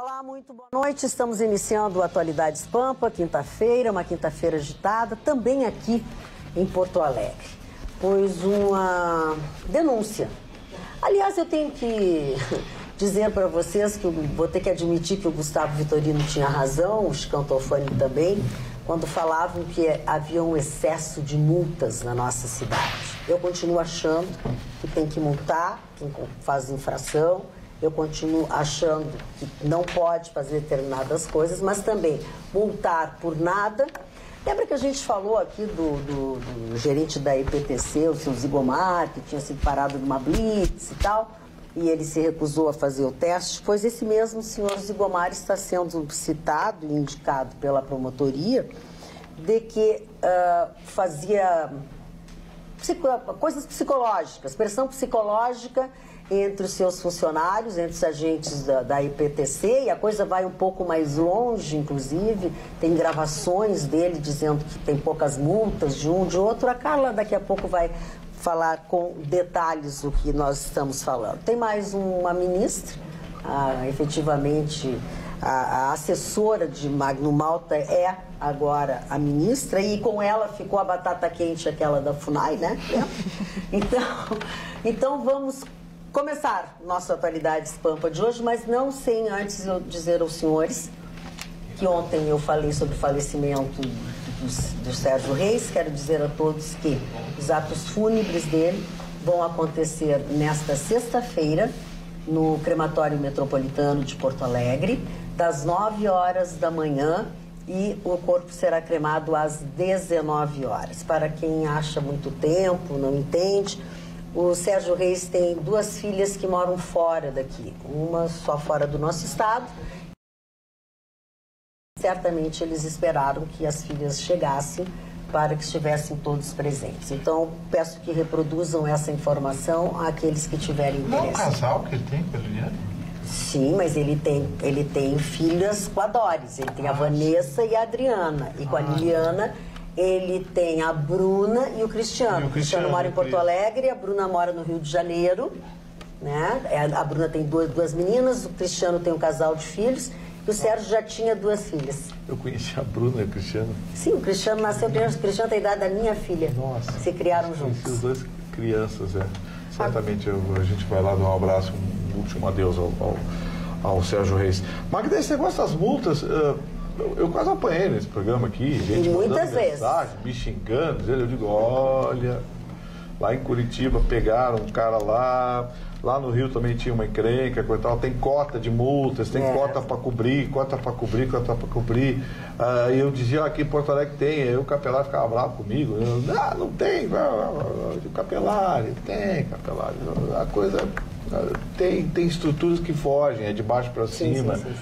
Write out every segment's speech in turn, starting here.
Olá, muito boa noite. Estamos iniciando o Atualidades Pampa, quinta-feira, uma quinta-feira agitada, também aqui em Porto Alegre. Pois uma denúncia. Aliás, eu tenho que dizer para vocês que eu vou ter que admitir que o Gustavo Vitorino tinha razão, o Chicão Tofani também, quando falavam que havia um excesso de multas na nossa cidade. Eu continuo achando que tem que multar quem faz infração. Eu continuo achando que não pode fazer determinadas coisas, mas também multar por nada. Lembra que a gente falou aqui do gerente da IPTC, o seu Zigomar, que tinha sido parado numa blitz e tal, e ele se recusou a fazer o teste? Pois esse mesmo senhor Zigomar está sendo citado e indicado pela promotoria de que fazia coisas psicológicas, pressão psicológica entre os seus funcionários, entre os agentes da IPTC, e a coisa vai um pouco mais longe, inclusive, tem gravações dele dizendo que tem poucas multas de um, de outro. A Carla daqui a pouco vai falar com detalhes o que nós estamos falando. Tem mais uma ministra, efetivamente a assessora de Magno Malta é agora a ministra, e com ela ficou a batata quente aquela da FUNAI, né? Então vamos começar nossa Atualidades Pampa de hoje, mas não sem antes eu dizer aos senhores que ontem eu falei sobre o falecimento do Sérgio Reis. Quero dizer a todos que os atos fúnebres dele vão acontecer nesta sexta-feira no Crematório Metropolitano de Porto Alegre, das 9 horas da manhã, e o corpo será cremado às 19 horas. Para quem acha muito tempo, não entende, o Sérgio Reis tem duas filhas que moram fora daqui, uma só fora do nosso estado. Certamente eles esperaram que as filhas chegassem para que estivessem todos presentes. Então, peço que reproduzam essa informação àqueles que tiverem interesse. Não é um casal que ele tem com a Liliana? Sim, mas ele tem filhas com a Doris. Ele tem a Vanessa e a Adriana. E com a Liliana ele tem a Bruna e o Cristiano. O Cristiano mora em Porto Alegre, a Bruna mora no Rio de Janeiro, né? A Bruna tem duas meninas, o Cristiano tem um casal de filhos, e o Sérgio já tinha duas filhas. Eu conheci a Bruna e o Cristiano. Sim, o Cristiano nasceu criança, o Cristiano tem a idade da minha filha. Nossa. Se criaram juntos. Os dois crianças, Certamente a gente vai lá dar um abraço, um último adeus ao Sérgio Reis. Magda, esse negócio das multas, eu quase apanhei nesse programa aqui, gente muitas mandando mensagem, me xingando, eu digo, olha, lá em Curitiba pegaram um cara lá no Rio também tinha uma encrenca, tem cota de multas, tem cota para cobrir. E eu dizia, aqui em Porto Alegre tem, aí o Capelari ficava bravo comigo, não tem, o Capelari, a coisa, tem estruturas que fogem, é de baixo para cima. Sim.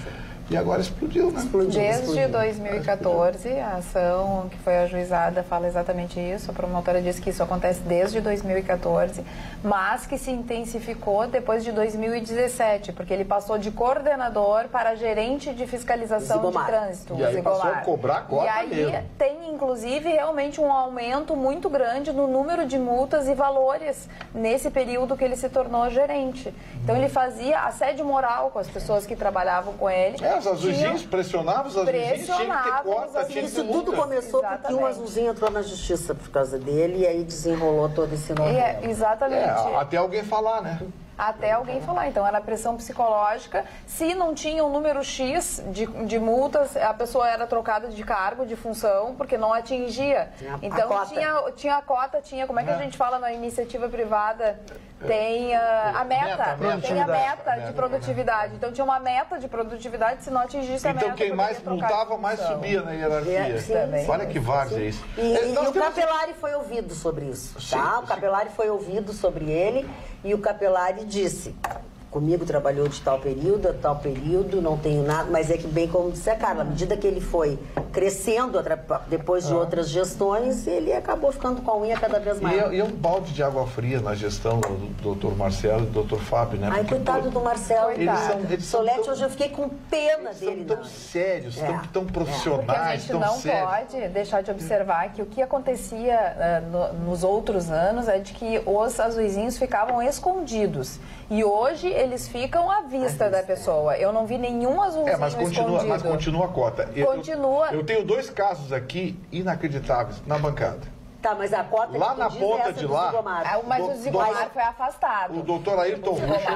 E agora explodiu, né? Desde 2014, a ação que foi ajuizada fala exatamente isso. A promotora diz que isso acontece desde 2014, mas que se intensificou depois de 2017, porque ele passou de coordenador para gerente de fiscalização de trânsito. E aí passou a cobrar a cota. E aí tem, inclusive, realmente um aumento muito grande no número de multas e valores nesse período que ele se tornou gerente. Então ele fazia assédio moral com as pessoas que trabalhavam com ele. Os azulzinhos pressionavam os azulzinhos, tinha que ter cota, tinha que ter multa. Isso tudo começou porque um azulzinho entrou na justiça por causa dele, e aí desenrolou todo esse nome. Exatamente. Até alguém falar, né? Até alguém falar. Então, era pressão psicológica. Se não tinha um número X de multas, a pessoa era trocada de cargo, de função, porque não atingia. Então, tinha a cota, como é que a gente fala na iniciativa privada? Tem a meta. Tem a meta de produtividade. Então, tinha uma meta de produtividade, se não atingisse a meta. Então, quem mais multava, mais subia na hierarquia. Olha que várzea isso. E o Capelari foi ouvido sobre isso, tá? O Capelari foi ouvido sobre ele, e o Capelari disse, comigo trabalhou de tal período a tal período, não tenho nada, mas é que bem como disse a Carla, à medida que ele foi crescendo depois de outras gestões, ele acabou ficando com a unha cada vez maior. E é um balde de água fria na gestão do Dr. Marcelo e do Dr. Fábio, né? Ai, coitado do Marcelo. Eles são Solete, hoje eu fiquei com pena dele. São tão sérios, tão profissionais, porque a gente não pode deixar de observar que o que acontecia nos outros anos é de que os azuizinhos ficavam escondidos. E hoje eles ficam à vista da pessoa. Eu não vi nenhum azulzinho escondido. Mas continua a cota. Continua. Eu tenho 2 casos aqui inacreditáveis na bancada. Tá, mas a cota lá na ponta de lá. Mas o Zigomar foi afastado. O doutor Ayrton Ruschel.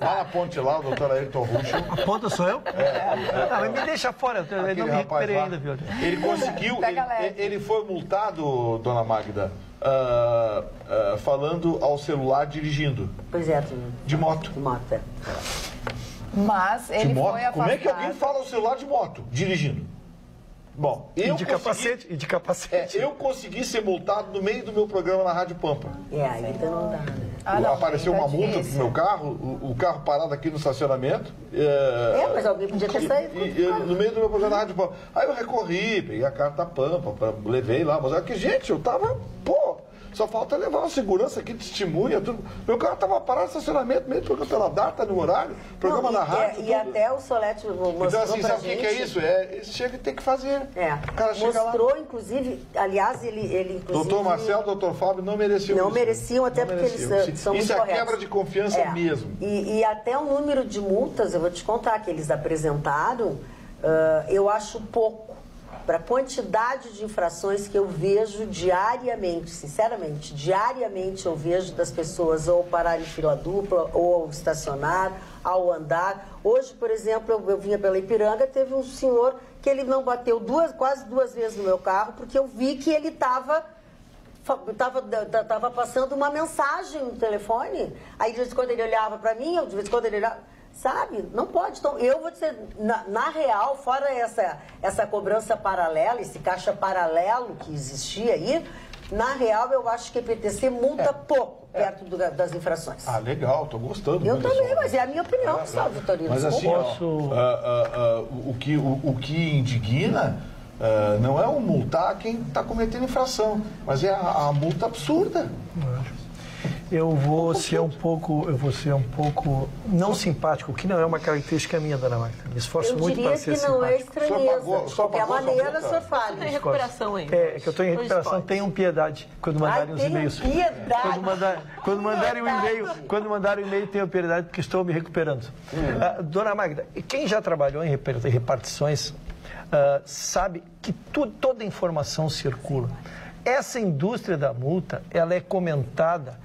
Lá na ponte lá, o doutor Ayrton Ruschel. A ponta sou eu? Não, mas me deixa fora, eu não me recuperei ainda, viu? Ele conseguiu, ele foi multado, dona Magda, falando ao celular dirigindo. Pois é. De moto. De moto, é. Mas ele foi afastado. Como é que alguém fala ao celular de moto, dirigindo? Bom, e de capacete. Eu consegui ser multado no meio do meu programa na Rádio Pampa. Aí então não dá, né? Apareceu uma multa pro meu carro, o carro parado aqui no estacionamento. Mas alguém podia ter saído. No meio do meu programa na Rádio Pampa. Aí eu recorri, peguei a carta Pampa, levei lá, mas aqui, gente, eu tava, só falta levar uma segurança aqui, testemunha, tudo. Meu carro estava parado no estacionamento, meio do programa pela data, no horário, programa na rádio. E até o Solete mostrou então, assim, sabe o gente... que é isso? Chega e tem que fazer. O cara chega mostrou, lá. Inclusive, aliás, ele inclusive... Doutor Marcelo, doutor Fábio não mereciam Não mereciam, até porque eles são muito corretos. Isso é quebra de confiança mesmo. E até o número de multas, eu vou te contar, que eles apresentaram, eu acho pouco. Para a quantidade de infrações que eu vejo diariamente, sinceramente, diariamente eu vejo das pessoas ou parar em fila dupla, ou ao estacionar, ao andar. Hoje, por exemplo, eu vinha pela Ipiranga, teve um senhor que ele não bateu quase duas vezes no meu carro, porque eu vi que ele estava passando uma mensagem no telefone. Aí, de vez em quando, ele olhava para mim, de vez em quando ele olhava... Sabe? Não pode. Então, eu vou dizer, na real, fora essa cobrança paralela, esse caixa paralelo que existia aí, na real, eu acho que a EPTC multa pouco perto das infrações. Legal, tô gostando. Eu também, mas é a minha opinião, sabe, Vitorino? Mas assim, o que indigna não é o multar quem está cometendo infração, mas é a multa absurda. Eu vou ser um pouco não simpático, que não é uma característica minha, dona Magda. Me esforço muito para ser simpático. Eu diria que não é estranheza. De qualquer maneira, o senhor fala. Tem recuperação ainda. É que eu estou em recuperação, tenham piedade quando mandarem os e-mails. Piedade. Quando mandarem o e-mail, tenham piedade, porque estou me recuperando. Dona Magda, quem já trabalhou em repartições sabe que toda a informação circula. Essa indústria da multa, ela é comentada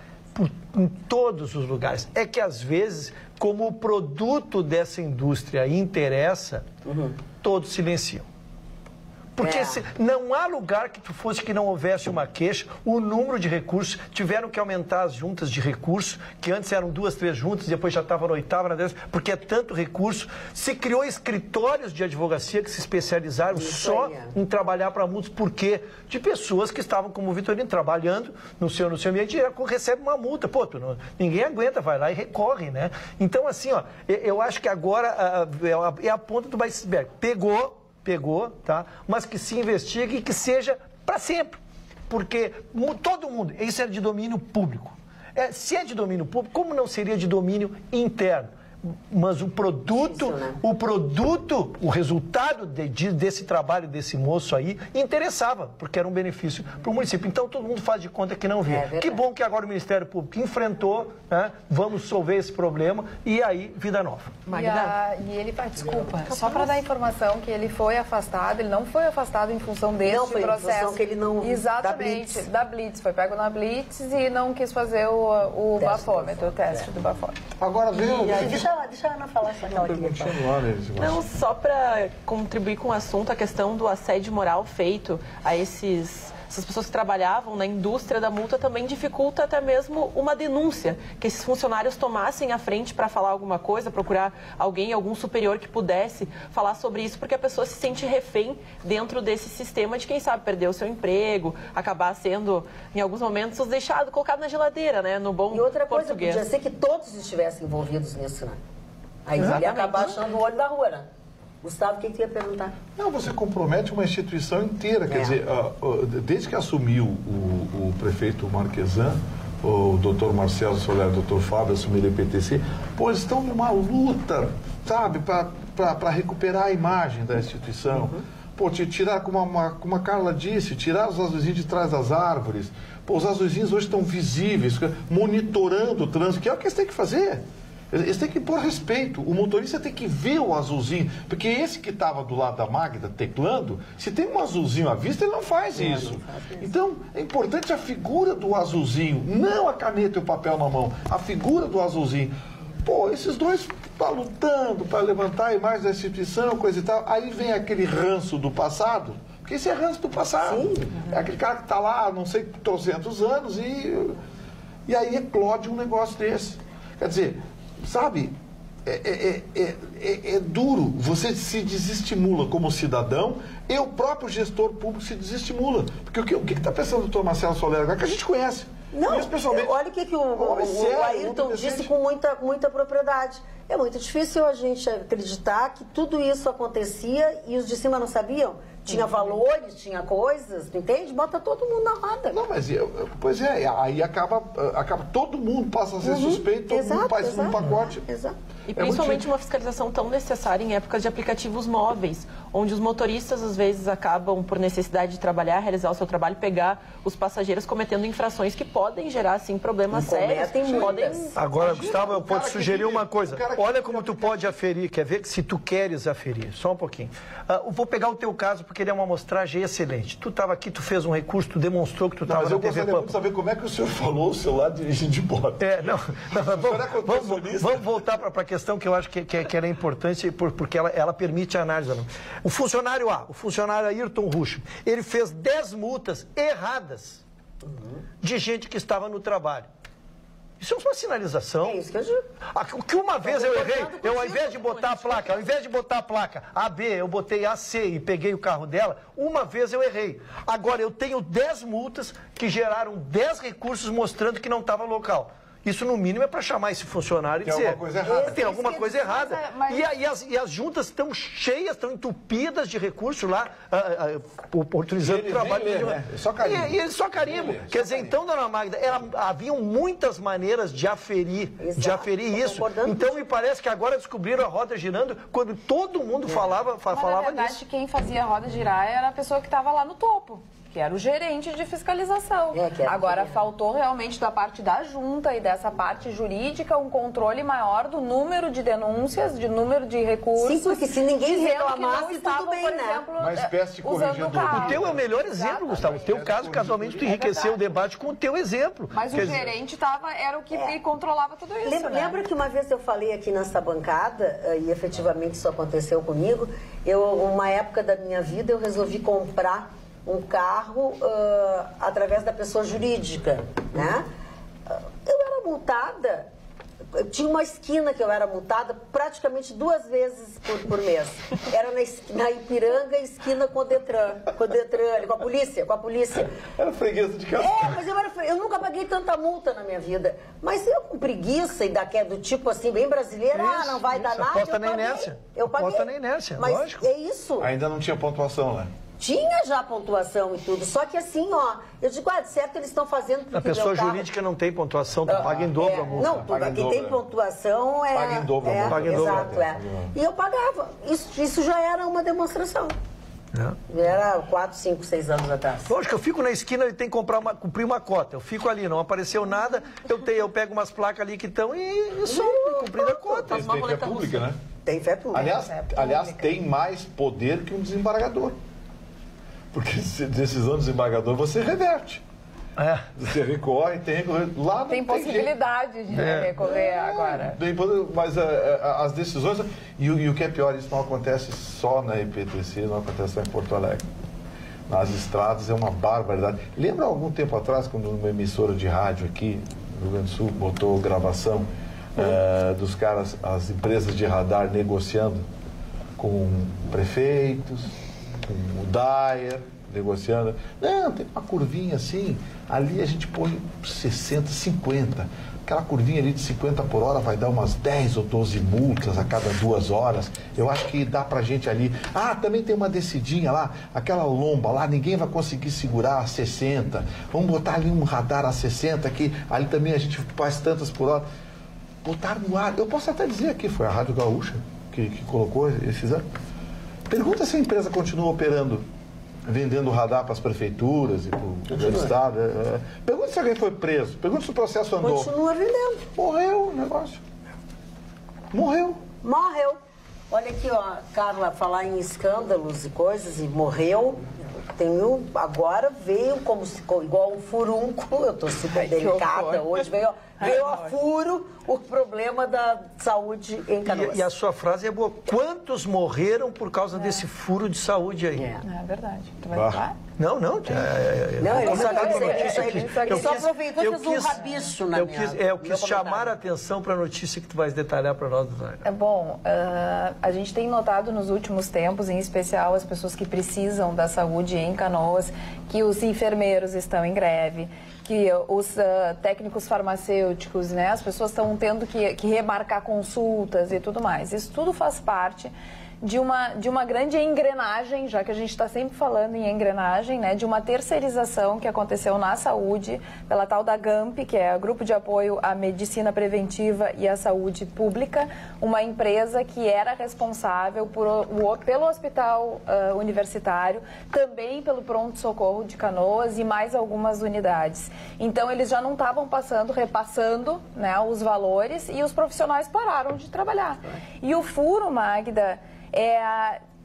em todos os lugares. É que, às vezes, como o produto dessa indústria interessa, todos silenciam. Porque não há lugar que tu fosse que não houvesse uma queixa, o número de recursos, tiveram que aumentar as juntas de recursos, que antes eram 2, 3 juntas, depois já estavam na 8ª, na 10ª, porque é tanto recurso. Se criou escritórios de advocacia que se especializaram em trabalhar para multas. Por quê? De pessoas que estavam, como o Vitorino, trabalhando no seu ambiente e recebe uma multa. Ninguém aguenta, vai lá e recorre, né? Então, assim, eu acho que agora é a ponta do iceberg. Pegou, tá? Mas que se investigue e que seja para sempre. Porque todo mundo, isso é de domínio público. Se é de domínio público, como não seria de domínio interno? Mas o produto, o resultado desse trabalho desse moço aí interessava, porque era um benefício para o município. Então todo mundo faz de conta que não vê. Que bom que agora o Ministério Público enfrentou, né? Vamos resolver esse problema e aí vida nova. E ele, desculpa, só para dar informação que ele foi afastado, ele não foi afastado em função desse processo. Em função que ele não... Exatamente, da Blitz. Foi pego na Blitz e não quis fazer o bafômetro, o teste do bafômetro. Agora veio... Deixa a Ana falar só aquela aqui. Não, só para contribuir com o assunto, a questão do assédio moral feito a essas pessoas que trabalhavam na indústria da multa também dificulta até mesmo uma denúncia, que esses funcionários tomassem a frente para falar alguma coisa, procurar algum superior que pudesse falar sobre isso, porque a pessoa se sente refém dentro desse sistema de, quem sabe, perder o seu emprego, acabar sendo, em alguns momentos, colocado na geladeira, né, no bom português. E outra coisa, podia ser que todos estivessem envolvidos nisso, né? Aí ele ia acabar achando o olho da rua, né? Gustavo, o que você ia perguntar? Não, você compromete uma instituição inteira. Quer dizer, desde que assumiu o prefeito Marquesan, o doutor Marcelo Soler, o doutor Fábio assumiram o IPTC, eles estão numa luta, sabe, para recuperar a imagem da instituição. Tirar, como a Carla disse, tirar os azulzinhos de trás das árvores. Os azulzinhos hoje estão visíveis, monitorando o trânsito, que é o que eles têm que fazer. Eles têm que pôr respeito. O motorista tem que ver o azulzinho. Porque esse que estava do lado da Magda teclando, se tem um azulzinho à vista, ele não faz isso. Então, é importante a figura do azulzinho, não a caneta e o papel na mão, a figura do azulzinho. Esses dois estão lutando para levantar a imagem da instituição, coisa e tal. Aí vem aquele ranço do passado, porque esse é ranço do passado. Sim. É aquele cara que está lá, não sei, 300 anos, e aí eclode um negócio desse. Quer dizer, sabe, é duro, você se desestimula como cidadão e o próprio gestor público se desestimula. Porque o que está pensando o doutor Marcelo Soler agora, que a gente conhece? Não, olha o que o Ayrton disse com muita propriedade. É muito difícil a gente acreditar que tudo isso acontecia e os de cima não sabiam. Tinha valores, tinha coisas, entende? Bota todo mundo na roda. Não, mas aí acaba todo mundo passa a ser suspeito, todo mundo faz um pacote. Exato. E principalmente uma fiscalização tão necessária em épocas de aplicativos móveis, onde os motoristas às vezes acabam, por necessidade de trabalhar, realizar o seu trabalho, pegar os passageiros cometendo infrações que podem gerar, assim, problemas sérios. Agora, Gustavo, eu posso sugerir uma coisa. Olha como tu pode aferir, quer ver? Se tu queres aferir, só um pouquinho. Eu vou pegar o teu caso porque ele é uma amostragem excelente. Tu estava aqui, tu fez um recurso, tu demonstrou que tu estava na TV Pampa. Mas eu gostaria de saber como é que o senhor falou o celular dirigindo de bota. Vamos voltar para a questão que eu acho que era importante, porque ela permite a análise. O funcionário Ayrton Rusch, ele fez 10 multas erradas de gente que estava no trabalho. Isso é uma sinalização. É isso que eu digo. O que uma vez eu errei, ao invés de botar a placa AB, eu botei AC e peguei o carro dela, uma vez eu errei. Agora eu tenho 10 multas que geraram 10 recursos mostrando que não estava local. Isso, no mínimo, é para chamar esse funcionário e dizer... Tem alguma coisa errada. Tem alguma coisa errada. E as juntas estão cheias, estão entupidas de recursos lá, oportunizando o trabalho. Só carimbo. E eles só carimbo. Quer dizer, então, dona Magda, haviam muitas maneiras de aferir isso. Então, me parece que agora descobriram a roda girando quando todo mundo falava nisso. Na verdade, quem fazia a roda girar era a pessoa que estava lá no topo, que era o gerente de fiscalização. Agora, faltou realmente da parte da junta e dessa parte jurídica um controle maior do número de denúncias, de número de recursos. Sim, porque se ninguém reclamasse, tudo bem, por exemplo, uma espécie de corregedor. O teu é o melhor exemplo, Gustavo. O teu caso, casualmente, tu enriqueceu o debate com o teu exemplo. Mas o gerente era o que controlava tudo isso. Lembra que uma vez eu falei aqui nessa bancada, e efetivamente isso aconteceu comigo, uma época da minha vida, eu resolvi comprar um carro através da pessoa jurídica, né? Eu era multada, tinha uma esquina que eu era multada praticamente 2 vezes por mês. Era na Ipiranga, esquina com o Detran, com a polícia. Era freguesa de casa. Mas eu nunca paguei tanta multa na minha vida. Mas eu com preguiça e do tipo assim, bem brasileira, não vai dar nada. Aposta na inércia. Eu paguei. Aposta na inércia, mas lógico. É isso. Ainda não tinha pontuação, né? Tinha já pontuação e tudo, só que assim, eu digo, de certo eles estão fazendo... A pessoa jurídica não tem pontuação, tu paga em dobro a multa. Não, quem tem pontuação paga em dobro a multa. Exato, E eu pagava, isso já era uma demonstração. Era 4, 5, 6 anos atrás. Lógico, eu fico na esquina e tem que cumprir uma cota. Eu fico ali, não apareceu nada, eu pego umas placas ali que estão e só cumprindo a cota. Tem fé pública, né? Tem fé pública. Aliás, tem mais poder que um desembargador. Porque decisão do desembargador você reverte. Você recorre, lá tem possibilidade de recorrer agora. Mas as decisões... E o que é pior, isso não acontece só na IPTC, não acontece só em Porto Alegre. Nas estradas é uma barbaridade. Lembra algum tempo atrás, quando uma emissora de rádio aqui no Rio Grande do Sul botou gravação dos caras, as empresas de radar negociando com prefeitos, com o Dyer, negociando. Não, tem uma curvinha assim, ali a gente põe 60, 50. aquela curvinha ali de 50 por hora vai dar umas 10 ou 12 multas a cada 2 horas. Eu acho que dá pra gente ali. Ah, também tem uma descidinha lá, aquela lomba lá, ninguém vai conseguir segurar a 60. Vamos botar ali um radar a 60, que ali também a gente faz tantas por hora. Botar no ar. Eu posso até dizer aqui, foi a Rádio Gaúcha que colocou esses anos. Pergunta se a empresa continua operando, vendendo radar para as prefeituras e para o Estado. Pergunta se alguém foi preso. Pergunta se o processo andou. Continua vendendo. Morreu o negócio. Morreu. Olha aqui, ó, Carla, falar em escândalos e coisas, e morreu. Agora veio como se, igual um furúnculo, eu estou super delicada hoje, veio a furo o problema da saúde em Canoas. E a sua frase é boa. Quantos morreram por causa desse furo de saúde aí? É verdade. Tu vai falar? Não, ele só aproveitou e fez um rabicho na minha... Eu quis chamar a atenção para a notícia que tu vais detalhar para nós. Bom, a gente tem notado nos últimos tempos, em especial as pessoas que precisam da saúde em Canoas, que os enfermeiros estão em greve, que os técnicos farmacêuticos, né, as pessoas estão tendo que remarcar consultas e tudo mais. Isso tudo faz parte de uma grande engrenagem, já que a gente está sempre falando em engrenagem, né, de uma terceirização que aconteceu na saúde pela tal da GAMP, que é o Grupo de Apoio à Medicina Preventiva e à Saúde Pública, uma empresa que era responsável pelo Hospital Universitário, também pelo Pronto-Socorro de Canoas e mais algumas unidades. Então, eles já não estavam repassando, né, os valores, e os profissionais pararam de trabalhar. E o furo, Magda,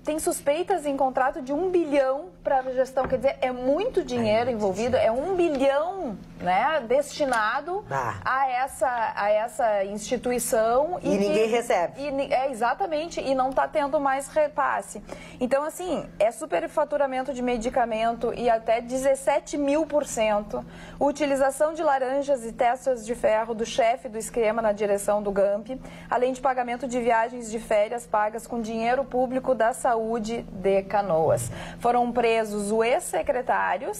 tem suspeitas em contrato de 1 bilhão para a gestão, quer dizer, é muito dinheiro envolvido, é 1 bilhão, né, destinado a essa instituição. E ninguém recebe. Exatamente, e não está tendo mais repasse. Então, assim, é superfaturamento de medicamento e até 17.000%, utilização de laranjas e testas de ferro do chefe do esquema na direção do GAMP, além de pagamento de viagens de férias pagas com dinheiro público da saúde de Canoas. Foram presos o ex-secretário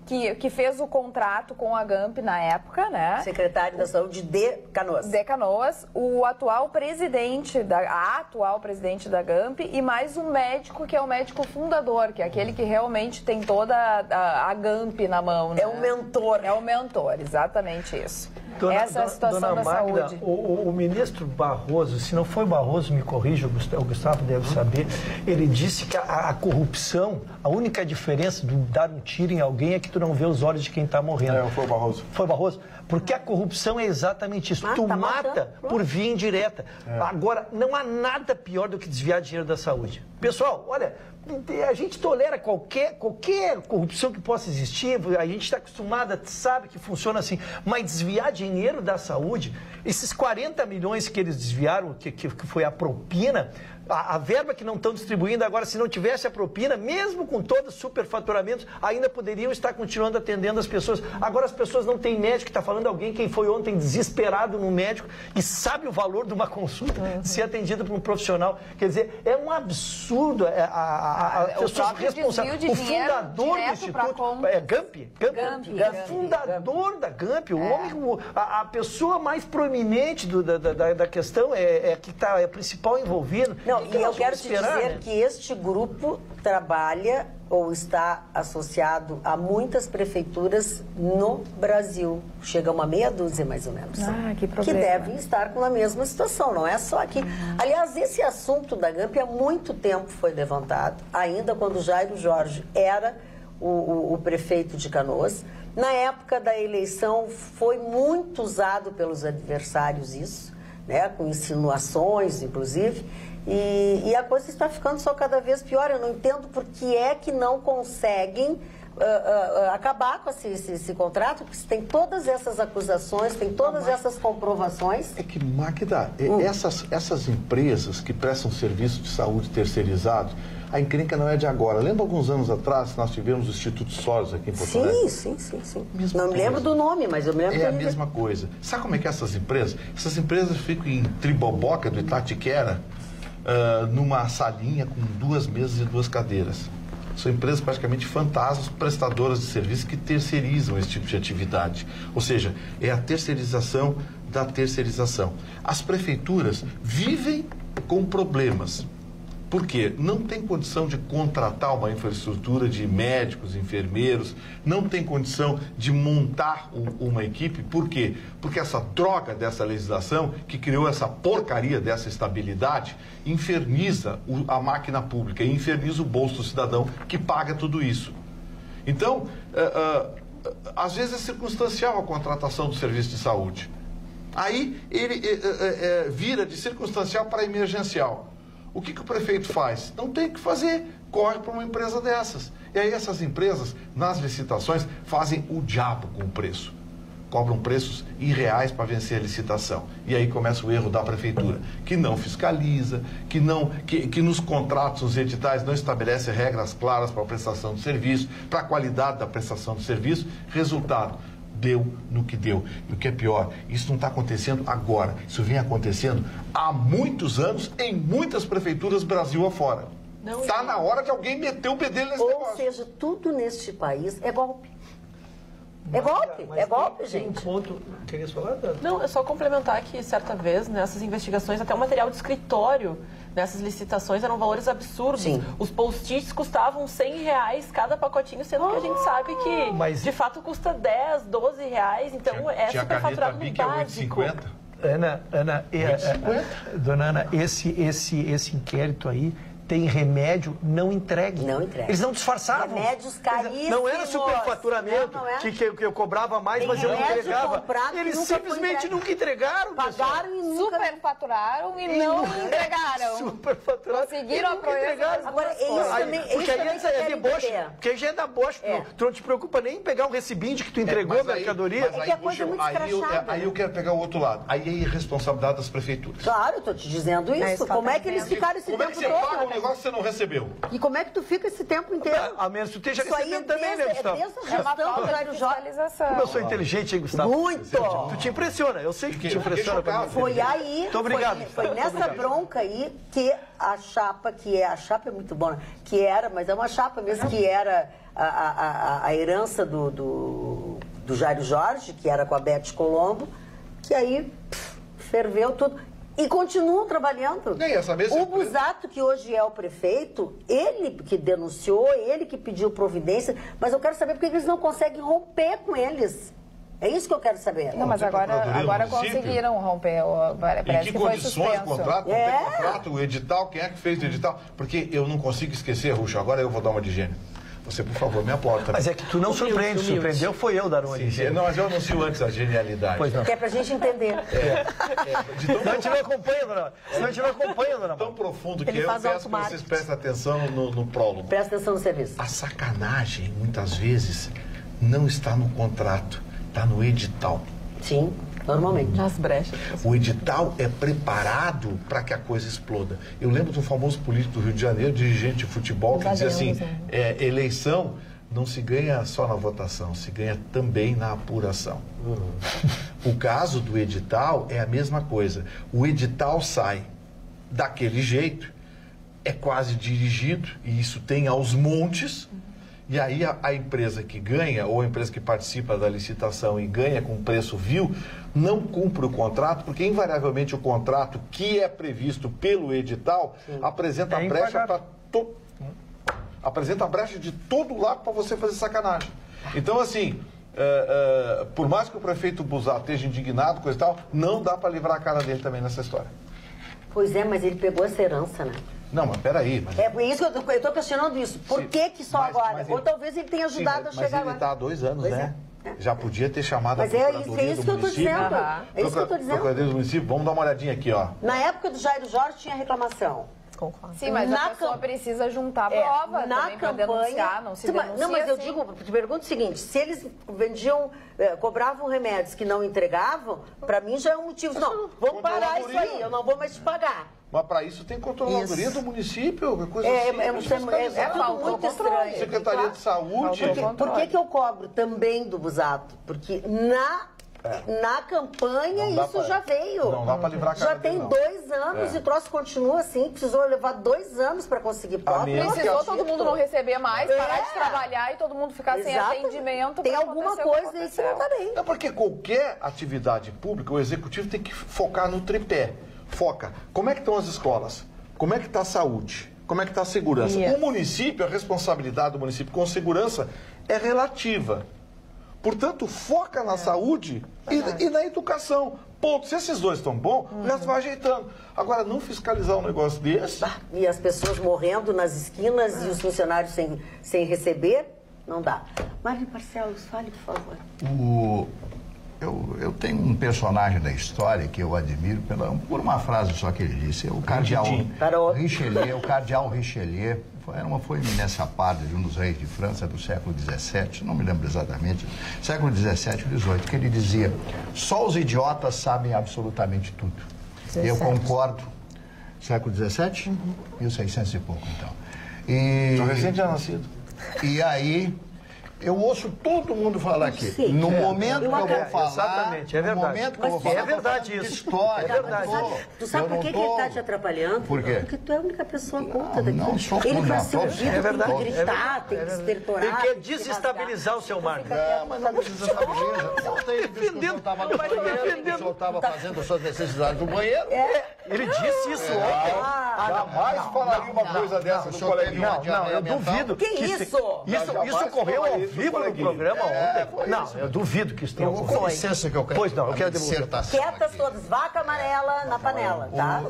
que fez o contrato com a GAMP na época, né? Secretário da Saúde de Canoas. De Canoas, a atual presidente da GAMP e mais um médico que é o médico fundador, que é aquele que realmente tem toda a GAMP na mão, né? É o mentor. É o mentor, exatamente isso. Essa é a situação da Magda, saúde. O ministro Barroso, se não foi Barroso, me corrija, o Gustavo deve saber, ele disse que a corrupção, a única diferença de dar um tiro em alguém é que tu não vê os olhos de quem está morrendo. Foi o Barroso. Foi Barroso? Porque a corrupção é exatamente isso. Tu mata por via indireta. Agora, não há nada pior do que desviar dinheiro da saúde. Pessoal, olha, a gente tolera qualquer corrupção que possa existir, a gente está acostumado, sabe que funciona assim, mas desviar dinheiro da saúde, esses 40 milhões que eles desviaram, que foi a propina, a verba que não estão distribuindo agora, se não tivesse a propina, mesmo com todos os superfaturamentos, ainda poderiam estar continuando atendendo as pessoas. Agora as pessoas não têm médico, está falando alguém quem foi ontem desesperado no médico e sabe o valor de uma consulta, de ser atendido por um profissional. Quer dizer, é um absurdo a pessoa responsável. O fundador do Instituto GAMP, o fundador da GAMP, o homem, a pessoa mais proeminente da questão que está a principal envolvida. Não, e eu quero te dizer que este grupo trabalha ou está associado a muitas prefeituras no Brasil. Chega a uma meia dúzia, mais ou menos. Que devem estar com a mesma situação, não é só aqui. Aliás, esse assunto da GAMP há muito tempo foi levantado, ainda quando Jairo Jorge era o prefeito de Canoas. Na época da eleição foi muito usado pelos adversários isso, né, com insinuações, inclusive. E a coisa está ficando só cada vez pior. Eu não entendo por que é que não conseguem acabar com esse contrato, porque tem todas essas acusações, tem todas essas comprovações. É que, Magda, essas empresas que prestam serviço de saúde terceirizados, a encrenca não é de agora. Lembra alguns anos atrás nós tivemos o Instituto Soros aqui em Porto Alegre? Sim. Não me lembro do nome, mas eu me lembro. É a mesma coisa. Sabe como é que essas empresas? Essas empresas ficam em Triboboca do Itatiquera, numa salinha com 2 mesas e 2 cadeiras. São empresas praticamente fantasmas, prestadoras de serviços que terceirizam esse tipo de atividade. Ou seja, é a terceirização da terceirização. As prefeituras vivem com problemas. Por quê? Não tem condição de contratar uma infraestrutura de médicos, enfermeiros, não tem condição de montar uma equipe. Por quê? Porque essa droga dessa legislação, que criou essa porcaria dessa estabilidade, inferniza a máquina pública e inferniza o bolso do cidadão que paga tudo isso. Então, às vezes é circunstancial a contratação do serviço de saúde. Aí ele vira de circunstancial para emergencial. O que o prefeito faz? Não tem o que fazer, corre para uma empresa dessas. E aí essas empresas, nas licitações, fazem o diabo com o preço. Cobram preços irreais para vencer a licitação. E aí começa o erro da prefeitura, que não fiscaliza, que nos contratos, nos editais, não estabelece regras claras para a prestação do serviço, para a qualidade da prestação do serviço. Resultado, deu no que deu. E o que é pior, isso não está acontecendo agora. Isso vem acontecendo há muitos anos em muitas prefeituras Brasil afora. Está na hora de alguém meter o bedelho nesse negócio. Ou seja, tudo neste país é golpe. É golpe, é golpe, gente. Tem um ponto, queria falar, Dani? Não, é só complementar que certa vez, nessas investigações, até o material de escritório nessas licitações eram valores absurdos. Sim. Os post-its custavam R$100 cada pacotinho, sendo que a gente sabe que, de fato, custa R$10, R$12. Então, tinha superfaturado caneta no básico. BIC Ana, dona Ana, esse inquérito aí tem remédio não entregue. Não entregue. Eles não disfarçavam. Remédios caríssimos. Não era superfaturamento, não é. que eu cobrava mais, Tem mas eu não entregava. nunca Eles foi simplesmente entregue. nunca entregaram. Pagaram e nunca... Superfaturaram e não entregaram. Superfaturaram. Conseguiram a entregaram. Agora, isso também... Porque aí é deboche. Porque aí já é deboche. Tu não te preocupa nem em pegar um recibinte que tu entregou a mercadoria. É que a coisa é muito escrachada. Aí eu quero pegar o outro lado. Aí é irresponsabilidade das prefeituras. Claro, eu estou te dizendo isso. Como é que eles ficaram esse tempo todo? Como é que você paga um negócio que você não recebeu? E como é que tu fica esse tempo inteiro? A menos que tu esteja Isso aí recebendo também, né, Gustavo? É dessa gestão do Jairo Jorge. Como eu sou inteligente, hein, Gustavo? Muito! Tu te impressiona, eu sei que te impressiona. Foi aí, Muito obrigado. Foi nessa bronca aí que a chapa é muito boa, que era, mas é uma chapa mesmo, que era a herança do Jairo Jorge, que era com a Beth Colombo, que aí ferveu tudo. E continuam trabalhando. O Busato, que hoje é o prefeito, ele que denunciou, ele que pediu providência, mas eu quero saber por que eles não conseguem romper com eles. É isso que eu quero saber. Não, mas agora conseguiram romper. Parece em que que foi condições suspenso. o contrato? Não tem contrato, o edital, quem é que fez o edital? Porque eu não consigo esquecer, Ruxa, agora eu vou dar uma de gênio. Você, por favor, me aplaude também. Mas é que tu não surpreende, surpreendeu foi eu dar uma de gênio. Não, mas eu anuncio antes a genialidade. Pois não. Que é pra gente entender. Senão a gente não acompanha, dona. Tão profundo que eu peço que vocês prestem atenção no prólogo. Presta atenção no serviço. A sacanagem, muitas vezes, não está no contrato, está no edital. Sim, normalmente. Nas brechas. O edital é preparado para que a coisa exploda. Eu lembro de um famoso político do Rio de Janeiro, dirigente de futebol, que dizia assim, eleição não se ganha só na votação, se ganha também na apuração. O caso do edital é a mesma coisa. O edital sai daquele jeito, é quase dirigido, e isso tem aos montes. E aí a empresa que ganha, ou a empresa que participa da licitação e ganha com preço vil, não cumpre o contrato, porque invariavelmente o contrato que é previsto pelo edital apresenta a brecha para apresenta a brecha de todo lado para você fazer sacanagem. Então, assim, por mais que o prefeito Busato esteja indignado, coisa e tal, não dá para livrar a cara dele também nessa história. Pois é, mas ele pegou essa herança, né? Não, mas peraí. É por isso que eu estou questionando isso. Por que só agora? Ou talvez ele tenha ajudado a chegar agora. Mas ele está há 2 anos, né? Já podia ter chamado a Procuradoria do Município. É isso que eu estou dizendo. Procuradoria do Município, vamos dar uma olhadinha aqui, ó. Na época do Jairo Jorge tinha reclamação. Sim, mas a pessoa precisa juntar prova também para denunciar, não se denuncia. Não, mas eu te pergunto o seguinte, se eles vendiam, cobravam remédios que não entregavam, para mim já é um motivo. Não, vamos parar isso aí, eu não vou mais te pagar. Mas para isso tem controladoria do município, coisa assim. É tudo muito estranho. Secretaria de Saúde. Por que eu cobro também do Busato? Porque na Na campanha isso já veio. Não dá para livrar a cara Já tem 2 anos e o troço continua assim. Precisou levar 2 anos para conseguir prova. Precisou todo mundo não receber mais, parar de trabalhar e todo mundo ficar sem atendimento. Tem alguma coisa aí que não tá bem. É porque qualquer atividade pública, o executivo tem que focar no tripé. Foca. Como é que estão as escolas? Como é que está a saúde? Como é que está a segurança? O município, a responsabilidade do município com segurança é relativa. Portanto, foca na saúde e na educação. Ponto. Se esses dois estão bons, já se vai ajeitando. Agora, não fiscalizar um negócio desse... E as pessoas morrendo nas esquinas e os funcionários sem receber, não dá. Marlene Barcelos, fale, por favor. Eu tenho um personagem da história que eu admiro por uma frase só que ele disse. O cardeal Richelieu, foi eminência parda de um dos reis de França do século XVII, não me lembro exatamente, século XVII ou XVIII, que ele dizia: só os idiotas sabem absolutamente tudo. 17. Eu concordo. Século XVII? 1600 e pouco, então. Sou recente já nascido. E aí... Eu ouço todo mundo falar aqui. No momento que eu vou falar... Exatamente, é verdade. No momento que eu vou falar, é verdade isso. História. É verdade. Tu sabe por que ele está te atrapalhando? Por quê? Porque tu é a única pessoa culta daqui. Não sou ele vai ser não, ouvido, é verdade, tem que gritar, tem que estertorar. Ele quer desestabilizar o seu Marco. Não, mas não desestabiliza. O senhor estava fazendo as suas necessidades no banheiro. Ele disse isso ontem. Jamais falaria uma coisa dessa no coleguinha. Não, eu duvido. Que isso? Isso ocorreu ao vivo no programa ontem. Não, eu duvido que isso tenha ocorrido. Com licença que eu quero... Pois não, eu quero devolver. Quietas todas, vaca amarela na panela, tá?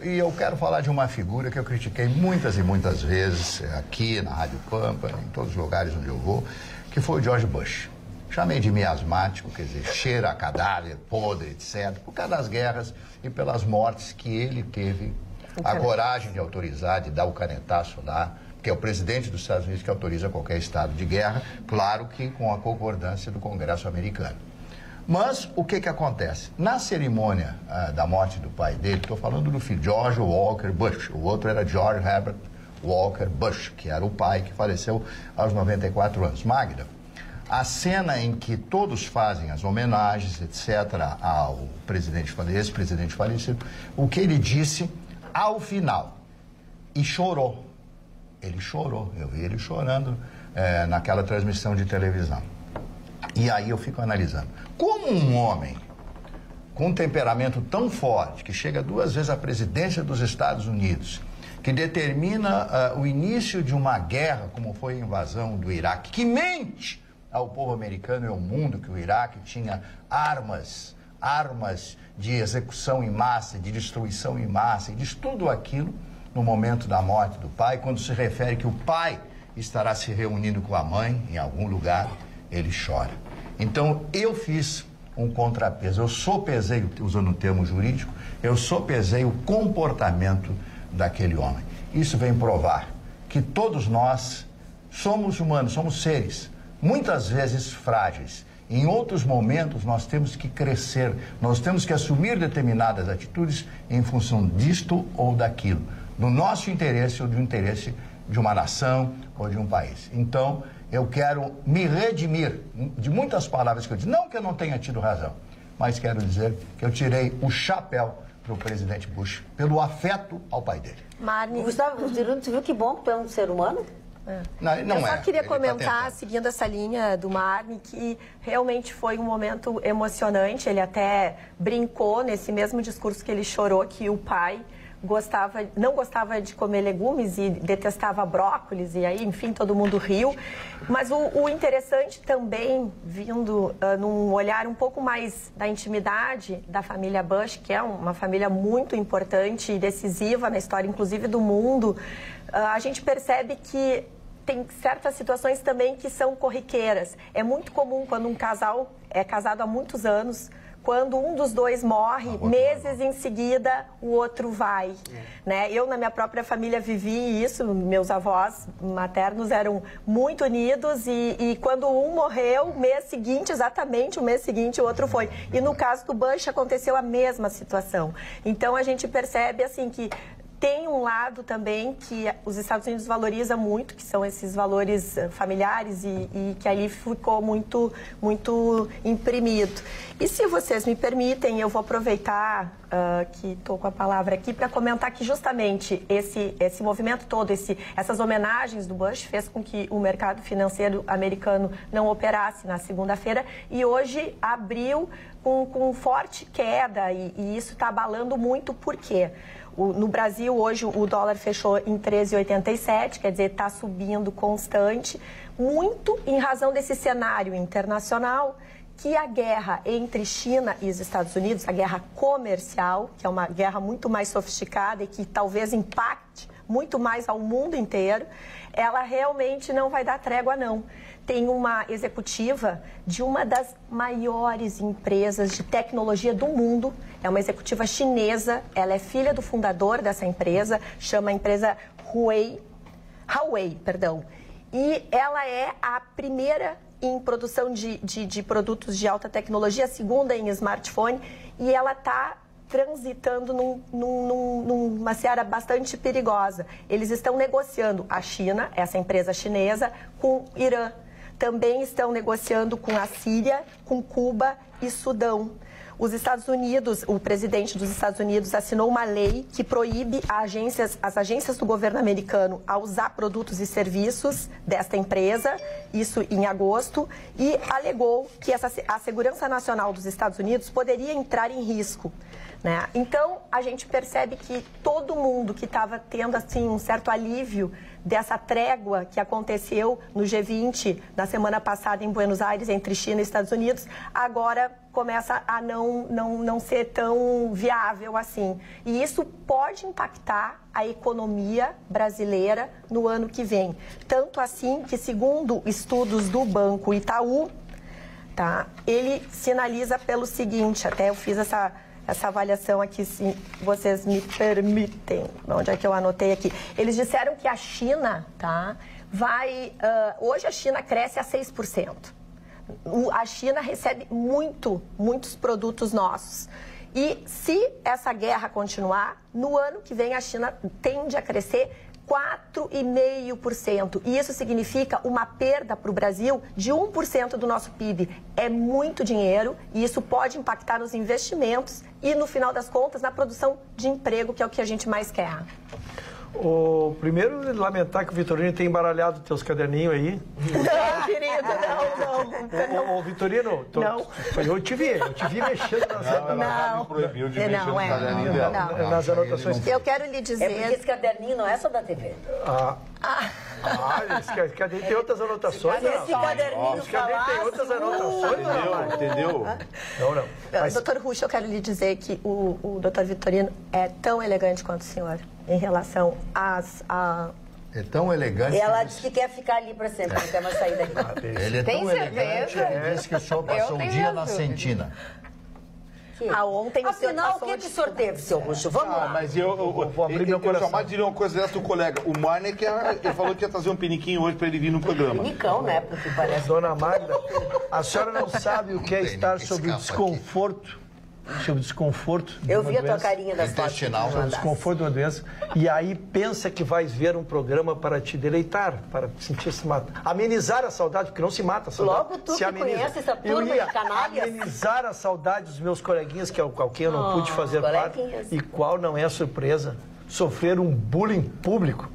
E eu quero falar de uma figura que eu critiquei muitas e muitas vezes aqui na Rádio Pampa, em todos os lugares onde eu vou, que foi o George Bush. Chamei de miasmático, quer dizer, cheira a cadáver, podre, etc., por causa das guerras e pelas mortes que ele teve a coragem de autorizar, de dar o canetaço lá, que é o presidente dos Estados Unidos que autoriza qualquer estado de guerra, claro que com a concordância do Congresso americano. Mas o que acontece? Na cerimônia da morte do pai dele, estou falando do filho George Walker Bush, o outro era George Herbert Walker Bush, que era o pai que faleceu aos 94 anos. Magda, a cena em que todos fazem as homenagens, etc., ao ex-presidente falecido, o que ele disse ao final, e chorou. Ele chorou, eu vi ele chorando naquela transmissão de televisão. E aí eu fico analisando. Como um homem com um temperamento tão forte, que chega 2 vezes à presidência dos Estados Unidos, que determina o início de uma guerra, como foi a invasão do Iraque, que mente ao povo americano e ao mundo que o Iraque tinha armas de execução em massa, de destruição em massa, e diz tudo aquilo no momento da morte do pai, quando se refere que o pai estará se reunindo com a mãe em algum lugar, ele chora. Então, eu fiz um contrapeso, eu sopesei, usando um termo jurídico, eu sopesei o comportamento daquele homem. Isso vem provar que todos nós somos humanos, somos seres, muitas vezes frágeis. Em outros momentos, nós temos que crescer, nós temos que assumir determinadas atitudes em função disto ou daquilo, do nosso interesse ou do interesse de uma nação ou de um país. Então, eu quero me redimir de muitas palavras que eu disse. Não que eu não tenha tido razão, mas quero dizer que eu tirei o chapéu para o presidente Bush pelo afeto ao pai dele. Marlene, Gustavo, tu viu que bom que tu é um ser humano? Não eu só queria ele comentar, seguindo essa linha do Marlene, que realmente foi um momento emocionante. Ele até brincou nesse mesmo discurso que ele chorou, que o pai não gostava de comer legumes e detestava brócolis, e aí, enfim, todo mundo riu. Mas o interessante também, vindo num olhar um pouco mais da intimidade da família Bush, que é uma família muito importante e decisiva na história, inclusive do mundo, a gente percebe que tem certas situações também que são corriqueiras. É muito comum quando um casal é casado há muitos anos, quando um dos dois morre, meses em seguida o outro vai. Né? Eu, na minha própria família, vivi isso. Meus avós maternos eram muito unidos e quando um morreu, exatamente o mês seguinte, o outro foi. E no caso do Bush, aconteceu a mesma situação. Então, a gente percebe assim que Tem um lado também que os Estados Unidos valoriza muito, que são esses valores familiares e que ali ficou muito imprimido. E se vocês me permitem, eu vou aproveitar que estou com a palavra aqui para comentar que justamente esse movimento todo, essas homenagens do Bush fez com que o mercado financeiro americano não operasse na segunda-feira e hoje abriu com forte queda e isso está abalando muito. Por quê? No Brasil, hoje, o dólar fechou em 13,87, quer dizer, está subindo constante, muito em razão desse cenário internacional que a guerra entre China e os Estados Unidos, a guerra comercial, que é uma guerra muito mais sofisticada e que talvez impacte muito mais ao mundo inteiro, ela realmente não vai dar trégua, não. Tem uma executiva de uma das maiores empresas de tecnologia do mundo, é uma executiva chinesa, ela é filha do fundador dessa empresa, chama a empresa Huawei, e ela é a primeira em produção de produtos de alta tecnologia, a segunda em smartphone, e ela está transitando numa seara bastante perigosa. Eles estão negociando a China, essa empresa chinesa, com o Irã. Também estão negociando com a Síria, com Cuba e Sudão. Os Estados Unidos, o presidente dos Estados Unidos assinou uma lei que proíbe as agências do governo americano a usar produtos e serviços desta empresa, isso em agosto, e alegou que a segurança nacional dos Estados Unidos poderia entrar em risco. Né? Então, a gente percebe que todo mundo que estava tendo assim, um certo alívio dessa trégua que aconteceu no G20 na semana passada em Buenos Aires, entre China e Estados Unidos, agora começa a não ser tão viável assim. E isso pode impactar a economia brasileira no ano que vem. Tanto assim que, segundo estudos do Banco Itaú, tá, ele sinaliza pelo seguinte, até eu fiz essa avaliação aqui, se vocês me permitem, onde é que eu anotei aqui? Eles disseram que a China, tá, hoje a China cresce a 6%. A China recebe muitos produtos nossos. E se essa guerra continuar, no ano que vem a China tende a crescer 4,5%. E isso significa uma perda para o Brasil de 1% do nosso PIB. É muito dinheiro e isso pode impactar nos investimentos e, no final das contas, na produção de emprego, que é o que a gente mais quer. Primeiro, lamentar que o Vitorino tenha embaralhado teus caderninhos aí. Não, querido, não. Ô, Vitorino, eu te vi mexendo nas anotações. Ela me proibiu de mexer no caderninho dela. Nas anotações. Eu quero lhe dizer... É porque esse caderninho não é só da TV. Esse caderninho tem outras anotações. Esse caderninho tem outras anotações. Entendeu? Não. Mas... Doutor Rucho, eu quero lhe dizer que o doutor Vitorino é tão elegante quanto o senhor em relação É tão elegante. Ela disse que quer ficar ali para sempre, não quer mais sair daqui. Ele é tão elegante que disse que o senhor passou um dia na Sentina. Ontem Afinal, o que o senhor teve, seu Rucho? Vamos lá. Mas eu vou abrir meu coração. Eu jamais diria uma coisa dessa do colega. O Marner, ele falou que ia trazer um piniquinho hoje para ele vir no programa. Pinicão, né? Porque parece... Dona Magda, a senhora não sabe o que é estar sob o desconforto. Sobre o desconforto de Eu uma vi a tua doença. carinha das fotos. Sobre o desconforto de uma doença. E aí pensa que vais ver um programa para te deleitar, para sentir-se matar. Amenizar a saudade, porque não se mata a saudade. Logo tu se que conhece essa turma de canalhas. Amenizar a saudade dos meus coleguinhas, com quem eu não pude fazer parte. E qual não é a surpresa? Sofrer um bullying público.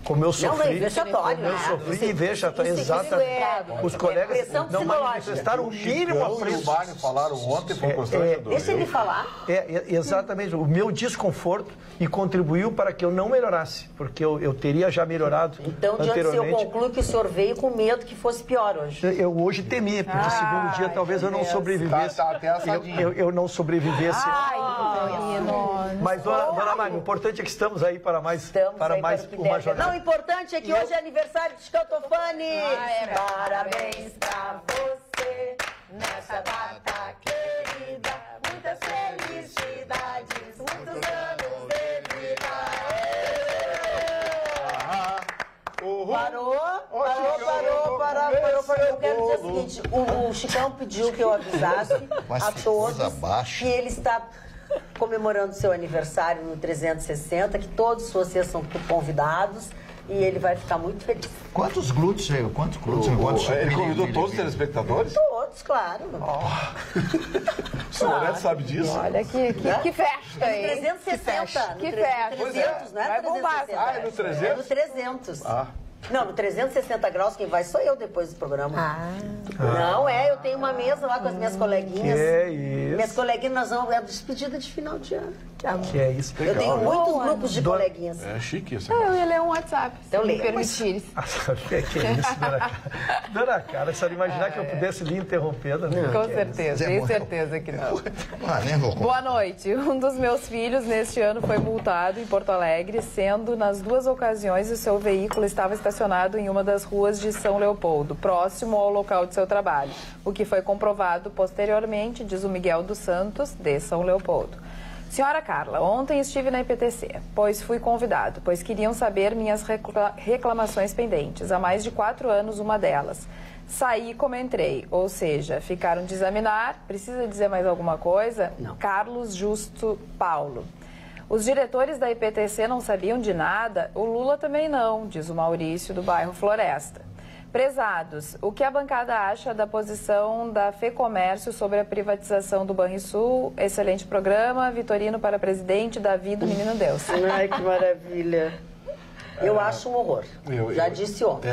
Como eu sofri. Não, vexatório, como eu sofri e vexatório, exatamente. Os colegas não manifestaram o mínimo apreço. O Marner falaram ontem, foi constrangedor. Deixa ele falar. Exatamente, o meu desconforto e contribuiu para que eu não melhorasse, porque eu teria já melhorado então, anteriormente. Então, eu concluo que o senhor veio com medo que fosse pior hoje. Eu hoje temi, porque o segundo dia talvez eu não sobrevivesse. Tá até assadinho. Eu não sobrevivesse. Mas, dona Magda, o importante é que estamos aí para mais uma jornada. Não, o importante é que hoje é aniversário de Chicantofani. Parabéns pra você nessa data querida. Muitas felicidades, muitos anos de vida. Parou. Eu quero dizer o seguinte, o Chicão pediu que eu avisasse a todos que ele está comemorando seu aniversário no 360, que todos vocês são convidados. E ele vai ficar muito feliz. Quantos glúteos? Quantos glúteos? Ele convidou todos os telespectadores? Todos, claro. O senhor Loreto sabe disso? Olha que festa, hein? 360. Que festa. 300, não é? Vai bombar. Ah, é no 300? É no 300. Ah. Não, no 360 graus, quem vai sou eu depois do programa. Não, eu tenho uma mesa lá com as minhas coleguinhas. Que é isso? Minhas coleguinhas, nós vamos, é a despedida de final de ano. Que é isso? Eu tenho muitos grupos de coleguinhas. É chique isso. Eu ia ler um WhatsApp, se Então me leia. permitir. Que é isso, dona Cara? Dona Cara, se ela imaginar que eu pudesse lhe interromper, dona Cara. Com certeza, tenho certeza que não. Nem vou Boa noite. Um dos meus filhos neste ano foi multado em Porto Alegre, sendo nas duas ocasiões o seu veículo estava estacionado em uma das ruas de São Leopoldo, próximo ao local de seu trabalho, o que foi comprovado posteriormente, diz o Miguel dos Santos, de São Leopoldo. Senhora Carla, ontem estive na IPTC, pois fui convidado, pois queriam saber minhas reclamações pendentes. Há mais de 4 anos, uma delas. Saí como entrei, ou seja, ficaram de examinar. Precisa dizer mais alguma coisa? Não. Carlos Justo Paulo. Os diretores da IPTC não sabiam de nada, o Lula também não, diz o Maurício, do bairro Floresta. Prezados, o que a bancada acha da posição da FEComércio sobre a privatização do Banrisul? Excelente programa, Vitorino para presidente, Davi do Menino Deus. Ai, que maravilha. Eu acho um horror. Já disse ontem.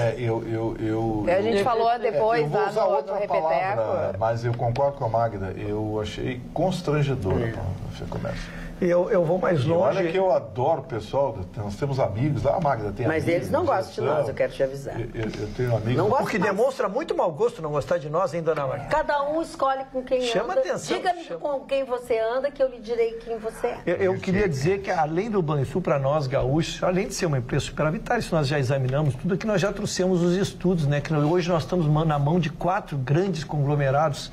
A gente falou depois eu vou usar lá no outra Repeteco. palavra, mas eu concordo com a Magda. Eu achei constrangedora a FEComércio. Eu vou mais E longe. olha que eu adoro o pessoal, nós temos amigos lá, a Magda tem Mas amigos. eles não gostam de nós, eu quero te avisar. Eu tenho amigos. Não O gosto que mais. demonstra muito mau gosto não gostar de nós, hein, dona Maria? Cada um escolhe com quem Chama anda. atenção, Diga-me chama. com quem você anda, que eu lhe direi quem você é. Eu queria dizer que, além do Banrisul, para nós, gaúchos, além de ser uma empresa superavitária, isso nós já examinamos tudo, aqui nós já trouxemos os estudos, né? Que hoje nós estamos na mão de 4 grandes conglomerados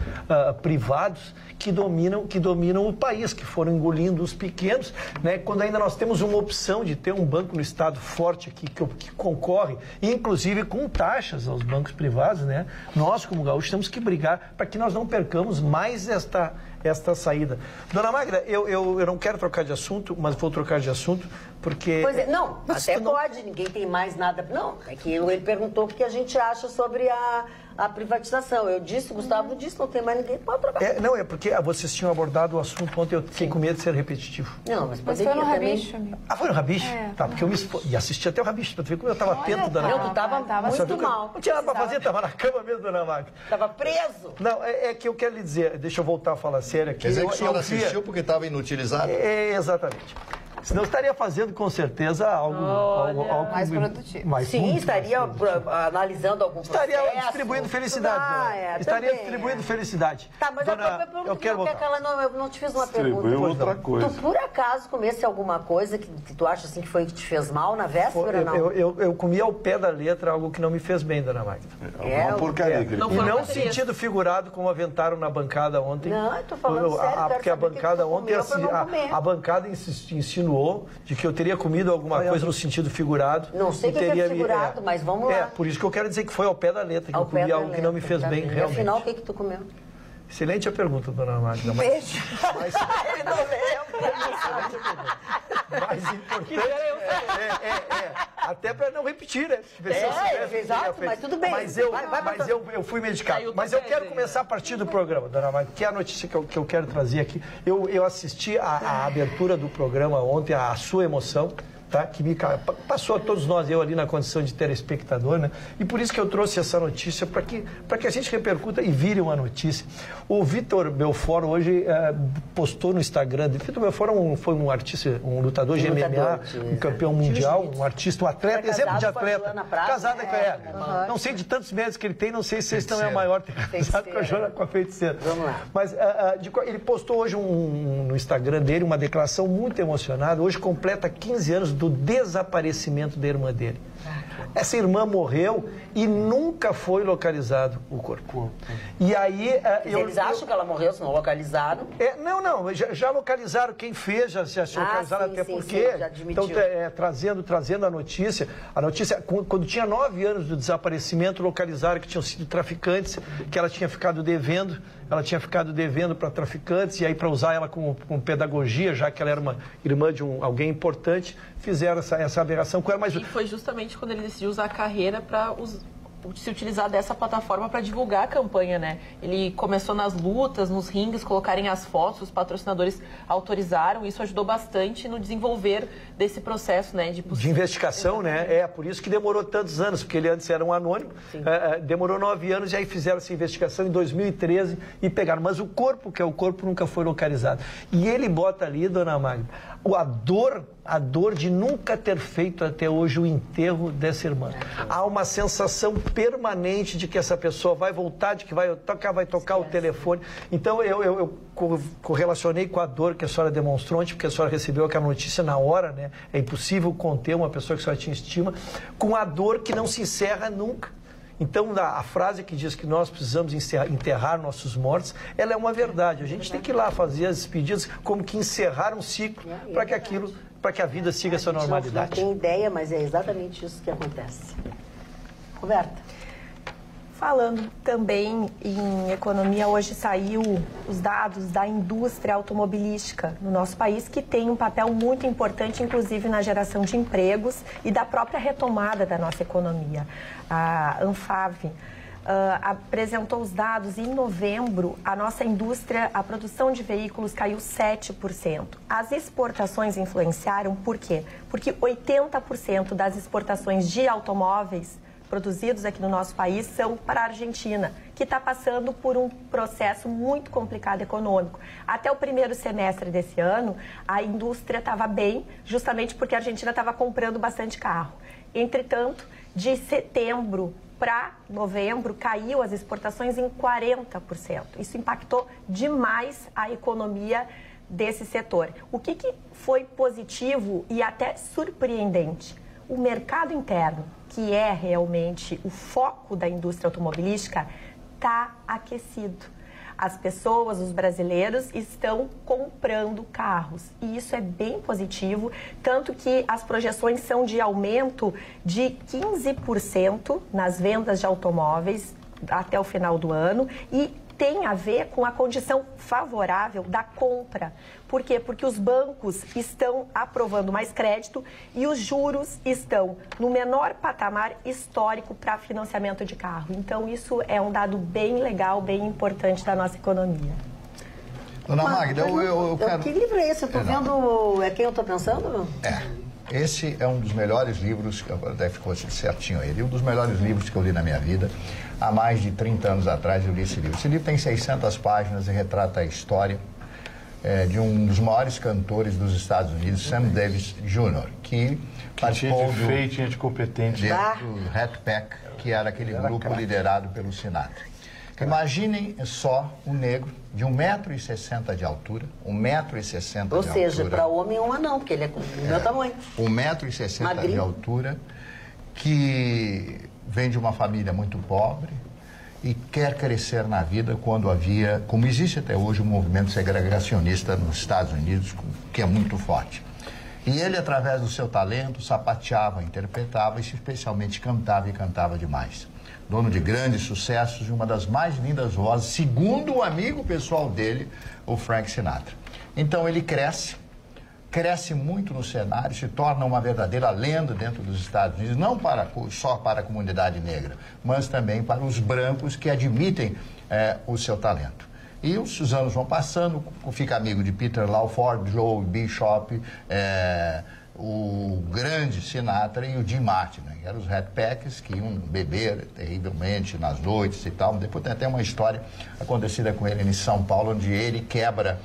privados que dominam o país, que foram engolindo os pequenos, né? Quando ainda nós temos uma opção de ter um banco no estado forte aqui, que concorre, inclusive com taxas aos bancos privados, né? Nós, como gaúchos, temos que brigar para que nós não percamos mais esta saída. Dona Magda, eu não quero trocar de assunto, mas vou trocar de assunto, porque... Pois é, não, Mas até não- pode, ninguém tem mais nada. Não, é que ele perguntou o que a gente acha sobre a privatização. Eu disse, o Gustavo disse, não tem mais ninguém, pode trocar. É porque vocês tinham abordado o assunto ontem, eu fiquei com medo de ser repetitivo. Não, mas Mas poderia foi no também. Rabicho, amigo. Ah, foi no Rabicho? Tá, porque eu me e assisti até o Rabicho, pra tu ver como eu estava atento, dona Não, Magda. tu tava Tava Só viu muito que eu mal. Não tinha nada pra fazer, tava na cama mesmo, dona Magda. Tava preso. Não, é que eu quero lhe dizer, deixa eu voltar a falar sério aqui. Quer dizer que o senhor via- assistiu porque estava inutilizado? Exatamente. Senão estaria fazendo com certeza algo mais produtivo. mais Sim, muito estaria analisando algum Estaria processo. distribuindo felicidade. dona. Estaria também, distribuindo felicidade. Tá, mas Dona, eu quero voltar. eu não te fiz uma pergunta. Distribuiu outra coisa. Tu, por acaso, comesse alguma coisa que tu acha assim que foi que te fez mal na véspera, não? Eu comi ao pé da letra algo que não me fez bem, dona Magda. Uma porcaria. que ele Não E foram não baterias. sentido figurado como aventaram na bancada ontem. Não, eu tô falando sério, quero Porque a saber o que bancada tu ontem, comeu pra não comer. a bancada insinuou de que eu teria comido alguma coisa no sentido figurado. Não sei e o que é teria figurado, mas vamos lá. Por isso que eu quero dizer que foi ao pé da letra, que Ao eu comi pé da algo que não me fez letra, bem, tá realmente. Afinal, o que tu comeu? Excelente a pergunta, dona Magda. Beijo. Ele não lembra. Mais importante até para não repetir, né? Se eu soubesse, eu exato, teria feito. mas tudo bem. Mas eu fui medicado. Caiu Mas do eu pé quero dele. começar a partir do programa, dona Magda, que é a notícia que eu quero trazer aqui. Eu assisti a abertura do programa ontem, a sua emoção. Tá? Que passou a todos nós, eu ali na condição de telespectador, né? E por isso que eu trouxe essa notícia, para que a gente repercuta e vire uma notícia. O Vitor Belfort hoje postou no Instagram. Vitor Belfort foi um artista, um lutador de MMA, um campeão mundial, um artista, um atleta, exemplo de atleta. Casado Com a Joana. Não sei de tantos méritos que ele tem, não sei se esse não é maior ter casado com a Joana, com a feiticeira. Vamos lá. Mas ele postou hoje no Instagram dele uma declaração muito emocionada. Hoje completa 15 anos do desaparecimento da irmã dele. Essa irmã morreu e nunca foi localizado o corpo. E aí... Eles acham que ela morreu, se não localizaram? Não, já localizaram quem fez, já localizaram, até porque... já admitiu. Então, trazendo a notícia, quando tinha 9 anos do desaparecimento, localizaram que tinham sido traficantes, que ela tinha ficado devendo para traficantes, e aí para usar ela com pedagogia, já que ela era uma irmã de alguém importante, fizeram essa aberração com ela. Mas... E foi justamente quando ele decidiu usar a carreira para se utilizar dessa plataforma para divulgar a campanha, né? Ele começou nas lutas, nos ringues, colocarem as fotos, os patrocinadores autorizaram, isso ajudou bastante no desenvolver desse processo, né? De investigação, né? Por isso que demorou tantos anos, porque ele antes era um anônimo, demorou 9 anos e aí fizeram essa investigação em 2013 e pegaram. Mas o corpo nunca foi localizado. E ele bota ali, dona Magda, a dor de nunca ter feito até hoje o enterro dessa irmã. Há uma sensação permanente de que essa pessoa vai voltar, de que vai tocar o telefone. Então, eu correlacionei com a dor que a senhora demonstrou ontem, porque a senhora recebeu aquela notícia na hora, né? É impossível conter uma pessoa que a senhora tinha estima, com a dor que não se encerra nunca. Então, a frase que diz que nós precisamos enterrar nossos mortos, ela é uma verdade. A gente tem que ir lá fazer as despedidas como que encerrar um ciclo para que a vida siga a sua normalidade. Não tem ideia, mas é exatamente isso que acontece. Roberta. Falando também em economia, hoje saiu os dados da indústria automobilística no nosso país, que tem um papel muito importante, inclusive na geração de empregos e da própria retomada da nossa economia. A Anfavea apresentou os dados. Em novembro, a nossa indústria, a produção de veículos caiu 7%. As exportações influenciaram, por quê? Porque 80% das exportações de automóveis produzidos aqui no nosso país são para a Argentina, que está passando por um processo muito complicado econômico. Até o primeiro semestre desse ano, a indústria estava bem, justamente porque a Argentina estava comprando bastante carro. Entretanto, de setembro para novembro, caiu as exportações em 40%. Isso impactou demais a economia desse setor. O que foi positivo e até surpreendente? O mercado interno, que é realmente o foco da indústria automobilística, está aquecido. As pessoas, os brasileiros, estão comprando carros. E isso é bem positivo, tanto que as projeções são de aumento de 15% nas vendas de automóveis até o final do ano e tem a ver com a condição favorável da compra. Por quê? Porque os bancos estão aprovando mais crédito e os juros estão no menor patamar histórico para financiamento de carro. Então, isso é um dado bem legal, bem importante da nossa economia. Dona Magda, eu quero... Que livro é esse? Eu estou vendo... É quem eu estou pensando? Esse é um dos melhores livros, deve ficou certinho ele, um dos melhores livros que eu li na minha vida. Há mais de 30 anos atrás eu li esse livro. Esse livro tem 600 páginas e retrata a história de um dos maiores cantores dos Estados Unidos, Sam Davis Jr., que participou tinha de competente. do Rat Pack, que era aquele grupo liderado pelo Sinatra. Imaginem só um negro de 1,60 m de altura, 1,60 m de altura. Ou seja, para homem um anão, porque ele é do meu tamanho. 1,60 m de altura, que vem de uma família muito pobre e quer crescer na vida quando havia, como existe até hoje, um movimento segregacionista nos Estados Unidos, que é muito forte. E ele, através do seu talento, sapateava, interpretava e especialmente cantava, e cantava demais. Dono de grandes sucessos e uma das mais lindas vozes, segundo o amigo pessoal dele, o Frank Sinatra. Então ele cresce muito no cenário, se torna uma verdadeira lenda dentro dos Estados Unidos, não só para a comunidade negra, mas também para os brancos que admitem o seu talento. E os anos vão passando, fica amigo de Peter Lawford, Joe Bishop, o grande Sinatra e o Jim Martin, né? Que eram os Rat Packs que iam beber terrivelmente nas noites e tal. Depois tem até uma história acontecida com ele em São Paulo, onde ele quebra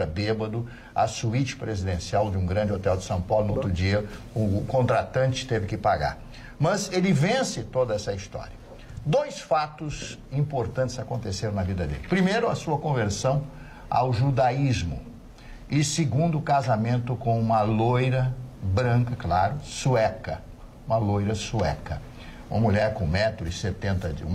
bêbado a suíte presidencial de um grande hotel de São Paulo. No outro dia, o contratante teve que pagar. Mas ele vence toda essa história. 2 fatos importantes aconteceram na vida dele. Primeiro, a sua conversão ao judaísmo. E segundo, o casamento com uma loira branca, claro, sueca, uma loira sueca. Uma mulher com 1,80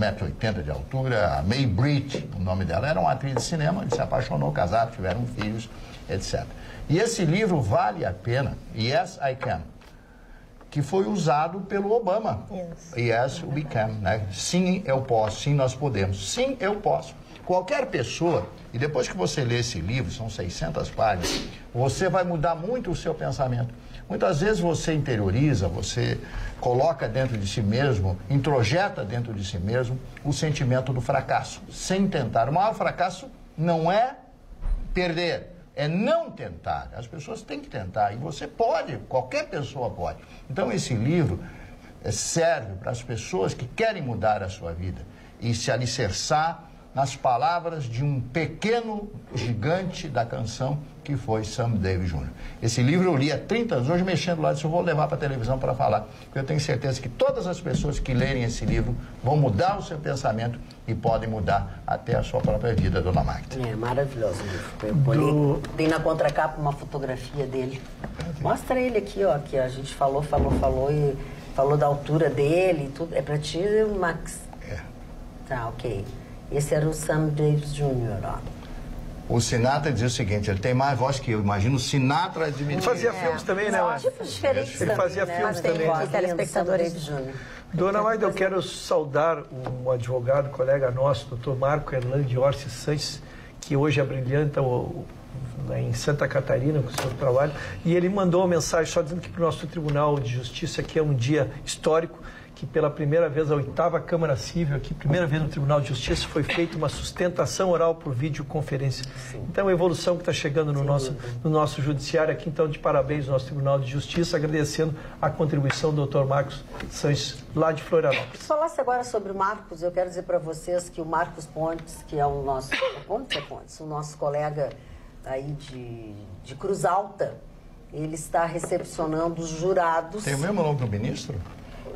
m de altura, a May Britt, o nome dela, era uma atriz de cinema, ele se apaixonou, casaram, tiveram filhos, etc. E esse livro vale a pena, Yes, I Can, que foi usado pelo Obama. Yes, we can, né? Sim, eu posso, sim, nós podemos. Sim, eu posso. Qualquer pessoa, e depois que você lê esse livro, são 600 páginas, você vai mudar muito o seu pensamento. Muitas vezes você interioriza, você coloca dentro de si mesmo, introjeta dentro de si mesmo o sentimento do fracasso, sem tentar. O maior fracasso não é perder, é não tentar. As pessoas têm que tentar, e você pode, qualquer pessoa pode. Então esse livro serve para as pessoas que querem mudar a sua vida e se alicerçar nas palavras de um pequeno gigante da canção que foi Sam Davis Jr. Esse livro eu li há 30 anos, hoje mexendo lá, disse, eu vou levar para a televisão para falar, porque eu tenho certeza que todas as pessoas que lerem esse livro vão mudar o seu pensamento e podem mudar até a sua própria vida, dona Magda. É maravilhoso o livro. Tem na contracapa uma fotografia dele. Mostra ele aqui, ó, que a gente falou e falou da altura dele e tudo. É para ti, Max? É. Tá, ok. Esse era o Sam Davis Jr., ó. O Sinatra dizia o seguinte, ele tem mais voz que eu. Imagino o Sinatra admitir. Ele fazia filmes também, né? Tipos diferentes ele fazia filmes também. Telespectadores. Dona Magda, eu quero saudar um advogado, colega nosso, doutor Marco Erlandi Orsi Sanches, que hoje abrilhanta em Santa Catarina com o seu trabalho. E ele mandou uma mensagem só dizendo que para o nosso Tribunal de Justiça aqui é um dia histórico, que pela primeira vez a 8ª Câmara Civil, aqui, primeira vez no Tribunal de Justiça, foi feita uma sustentação oral por videoconferência. Sim. Então, a evolução que está chegando no nosso judiciário aqui, então, de parabéns ao nosso Tribunal de Justiça, agradecendo a contribuição do Dr. Marcos Sanches, lá de Florianópolis. Se falasse agora sobre o Marcos, eu quero dizer para vocês que o Marcos Pontes, que é o nosso, o nosso colega aí de Cruz Alta, ele está recepcionando os jurados. Tem o mesmo nome do ministro?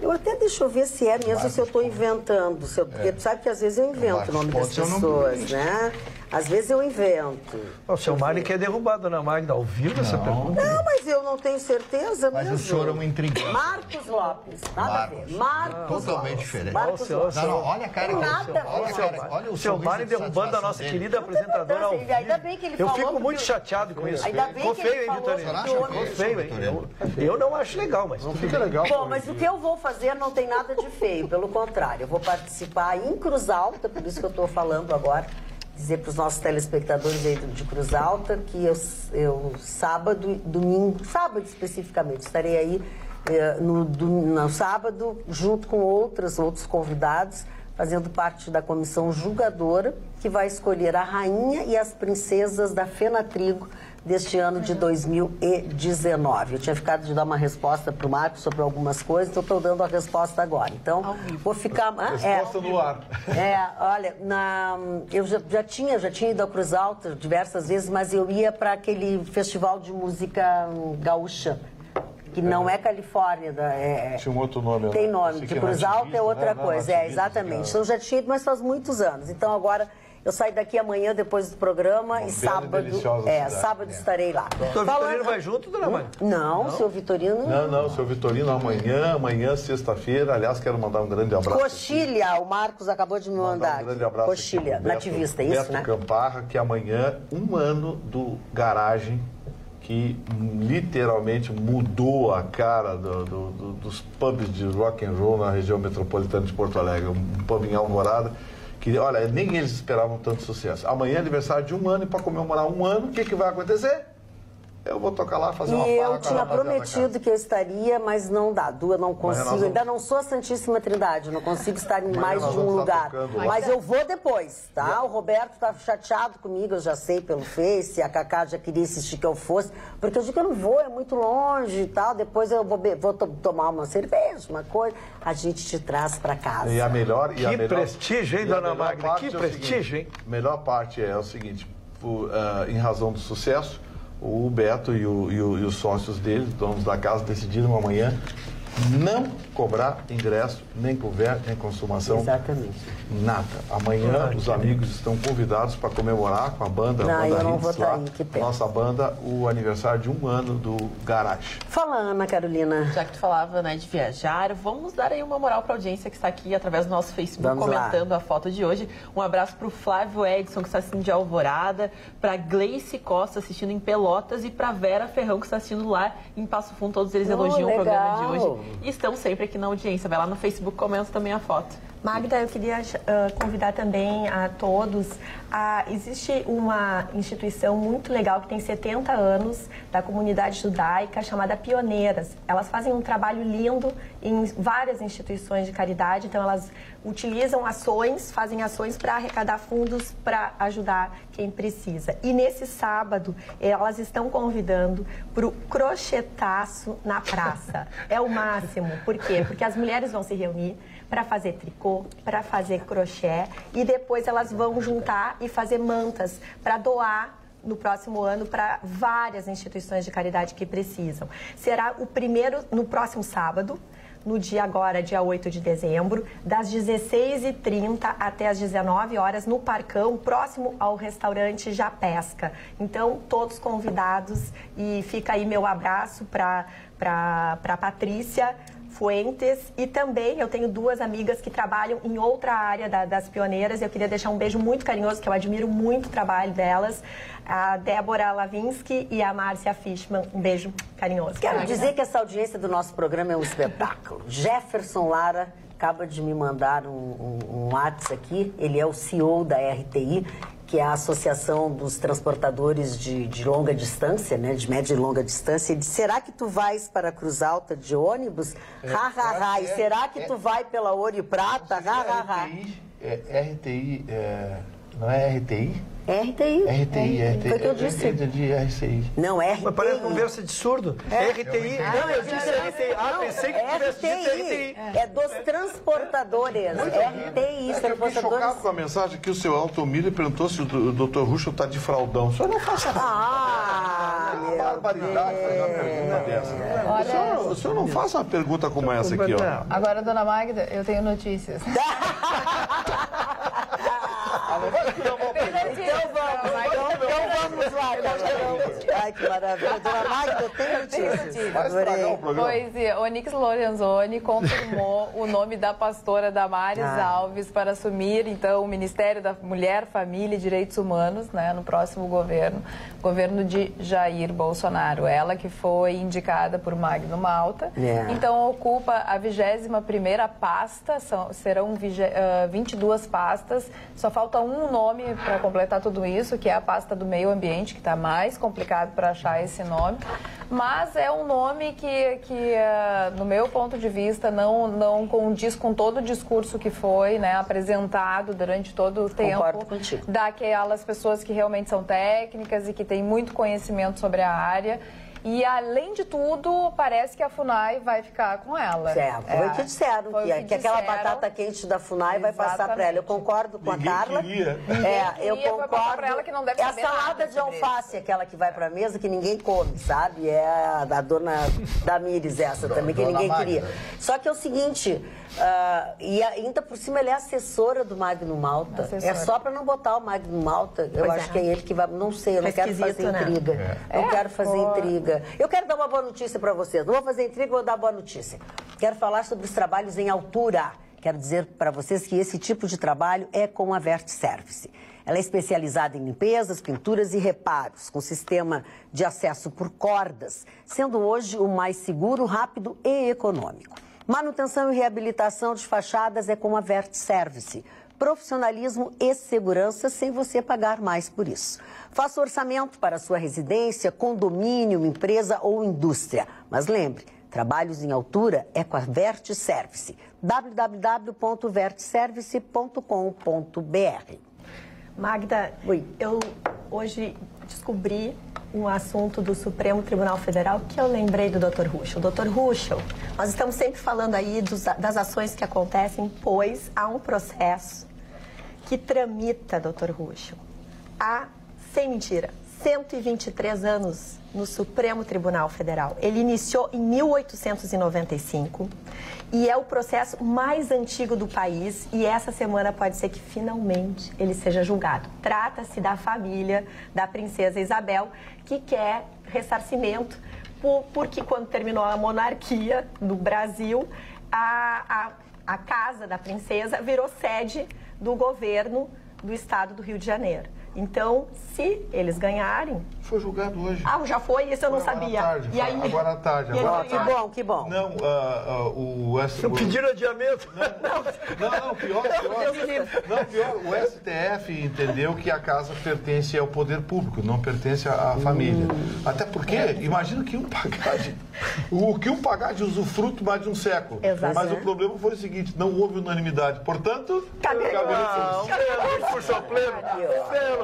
Eu até deixa eu ver se é mesmo, se eu estou inventando. Porque tu sabe que às vezes eu invento o nome das pessoas, né? Às vezes eu invento. O seu Mário quer derrubar a dona Magda ao vivo essa pergunta? Não, mas eu não tenho certeza mesmo. Mas o senhor é um intrigante. Marcos Lopes, nada a ver. Marcos totalmente Lopes. diferente. Marcos Lopes. Não, olha a cara olha o seu Mário derrubando a nossa querida apresentadora ao vivo. Ainda bem que ele falou. Eu fico muito chateado com isso. Ainda bem Ficou que feio, ele hein, Vitorino? Ficou feio, hein? Eu não acho legal, mas não fica legal. Bom, mas o que eu vou fazer não tem nada de feio, pelo contrário. Eu vou participar em Cruz Alta, por isso que eu estou falando agora, dizer para os nossos telespectadores aí de Cruz Alta que eu sábado, domingo, sábado especificamente, estarei aí no sábado, junto com outros convidados, fazendo parte da comissão julgadora, que vai escolher a rainha e as princesas da Fenatrigo deste ano de 2019. Eu tinha ficado de dar uma resposta para o Marcos sobre algumas coisas, então estou dando a resposta agora. Então, vou ficar... Resposta no ar. Olha, eu já tinha ido a Cruz Alta diversas vezes, mas eu ia para aquele festival de música gaúcha, que não é Califórnia. Tinha um outro nome. Tem nome, de Cruz Alta é outra coisa. Exatamente. Então, já tinha ido, mas faz muitos anos. Então, agora... Eu saio daqui amanhã, depois do programa, e sábado estarei lá. O seu Vitorino vai junto, dona Mãe? Não, o seu Vitorino... Não, o seu Vitorino amanhã, sexta-feira. Aliás, quero mandar um grande abraço. Coxilha, o Marcos acabou de me mandar. Um grande abraço. Coxilha, nativista, isso, Beto né? Camparra, que amanhã, 1 ano do Garagem, que literalmente mudou a cara dos pubs de rock and roll na região metropolitana de Porto Alegre. Um pub em Alvorada. Que, olha, nem eles esperavam tanto sucesso. Amanhã é aniversário de 1 ano e para comemorar 1 ano, o que vai acontecer? Eu vou tocar lá, fazer uma farra. E eu tinha prometido que eu estaria, mas não dá. Eu não consigo. Ainda não sou a Santíssima Trindade, não consigo estar em mais de um lugar. Mas eu vou depois, tá? O Roberto tá chateado comigo, eu já sei pelo Face. A Cacá já queria insistir que eu fosse. Porque eu digo que eu não vou, é muito longe e tal. Depois eu vou tomar uma cerveja, uma coisa. A gente te traz para casa. E a melhor... Que prestígio, hein, dona Magda? Que prestígio, hein? A melhor parte é o seguinte, em razão do sucesso, o Beto e os sócios dele, donos da casa, decidiram amanhã não cobrar ingresso, nem couvert, nem consumação. Exatamente. Nada. Amanhã os amigos estão convidados para comemorar com a banda, eu não vou estar aí, que pena. nossa banda, o aniversário de 1 ano do Garage. Fala, Ana Carolina. Já que tu falava, né, de viajar, vamos dar aí uma moral para a audiência que está aqui através do nosso Facebook comentando a foto de hoje. Um abraço para o Flávio Edson, que está assistindo de Alvorada, para Gleice Costa, assistindo em Pelotas, e para Vera Ferrão, que está assistindo lá em Passo Fundo. Todos eles elogiam o programa de hoje e estão sempre aqui na audiência. Vai lá no Facebook, comenta também a foto. Magda, eu queria convidar também a todos. Existe uma instituição muito legal que tem 70 anos, da comunidade judaica, chamada Pioneiras. Elas fazem um trabalho lindo em várias instituições de caridade, então elas utilizam ações, fazem ações para arrecadar fundos para ajudar quem precisa. E nesse sábado, elas estão convidando para o crochetaço na praça. É o máximo. Por quê? Porque as mulheres vão se reunir para fazer tricô, para fazer crochê, e depois elas vão juntar e fazer mantas para doar no próximo ano para várias instituições de caridade que precisam. Será o primeiro no próximo sábado, no dia 8 de dezembro, das 16h30 até as 19 horas, no Parcão, próximo ao restaurante Já Pesca. Então, todos convidados, e fica aí meu abraço para Patrícia Fuentes, e também eu tenho 2 amigas que trabalham em outra área das Pioneiras. Eu queria deixar um beijo muito carinhoso, que eu admiro muito o trabalho delas, a Débora Lavinsky e a Márcia Fishman. Um beijo carinhoso. Quero dizer que essa audiência do nosso programa é um espetáculo. Jefferson Lara acaba de me mandar um WhatsApp aqui, ele é o CEO da RTI, que é a Associação dos Transportadores de Longa Distância, né, de média e longa distância. Ele disse: será que tu vais para Cruz Alta de ônibus? E será que tu vai pela Ouro e Prata? RTI, não é RTI? RTI. Foi o que eu disse. Eu entendi RCI. Não, RTI. Mas parece conversa de surdo. RTI. Não, eu disse RTI. Pensei que tivesse dito RTI. É dos transportadores. RTI. Fiquei chocado com a mensagem que o seu Altomiro perguntou se o Dr. Ruschel está de fraldão. O senhor não faça uma barbaridade fazer uma pergunta dessa. O senhor não faça uma pergunta como essa aqui, ó. Agora, dona Magda, eu tenho notícias. Então vamos lá. Ai, que maravilha. Dona Magda, tem notícias. Pois é, Onyx Lorenzoni confirmou o nome da pastora Damares Alves para assumir, então, o Ministério da Mulher, Família e Direitos Humanos, né, no próximo governo de Jair Bolsonaro. Ela que foi indicada por Magno Malta. Então, ocupa a 21ª pasta, serão 22 pastas, só falta um nome para completar tudo isso, que é a pasta do meio ambiente, que está mais complicado para achar esse nome, mas é um nome que no meu ponto de vista, não condiz com todo o discurso que foi, né, apresentado durante todo o tempo daquelas pessoas que realmente são técnicas e que têm muito conhecimento sobre a área. E, além de tudo, parece que a FUNAI vai ficar com ela. Certo. Foi o que disseram, que aquela batata quente da FUNAI vai passar para ela. Eu concordo com a Carla. Eu concordo. Pra ela que não deve é a salada de alface, aquela que vai para a mesa, que ninguém come, sabe? É a dona Damires, essa também, que ninguém queria. Só que é o seguinte, e ainda por cima ele é assessora do Magno Malta. É só para não botar o Magno Malta. Eu acho que é ele que vai... Não sei, eu não quero fazer intriga. Eu quero fazer intriga. Eu quero dar uma boa notícia para vocês. Não vou fazer intriga, vou dar boa notícia. Quero falar sobre os trabalhos em altura. Quero dizer para vocês que esse tipo de trabalho é com a Vert Service. Ela é especializada em limpezas, pinturas e reparos, com sistema de acesso por cordas, sendo hoje o mais seguro, rápido e econômico. Manutenção e reabilitação de fachadas é com a Vert Service. Profissionalismo e segurança sem você pagar mais por isso. Faça orçamento para sua residência, condomínio, empresa ou indústria. Mas lembre, trabalhos em altura é com a Vert Service. www.vertservice.com.br. Magda, eu hoje descobri um assunto do Supremo Tribunal Federal que eu lembrei do Dr. Ruschel. Dr. Ruschel, nós estamos sempre falando aí das ações que acontecem, pois há um processo que tramita, Dr. Ruschel, há, sem mentira, 123 anos no Supremo Tribunal Federal. Ele iniciou em 1895 e é o processo mais antigo do país e essa semana pode ser que finalmente ele seja julgado. Trata-se da família da princesa Isabel, que quer ressarcimento porque quando terminou a monarquia do Brasil, a casa da princesa virou sede do governo do estado do Rio de Janeiro. Então, se eles ganharem... Foi julgado hoje. Ah, já foi? Isso eu não sabia. Agora à tarde. Que bom. Não, Não pediram adiamento? Não, pior. O STF entendeu que a casa pertence ao poder público, não pertence à família. Até porque, imagina que um pagar de usufruto mais de um século. Exato. Mas o problema foi o seguinte, não houve unanimidade. Portanto, Recurso ao pleno.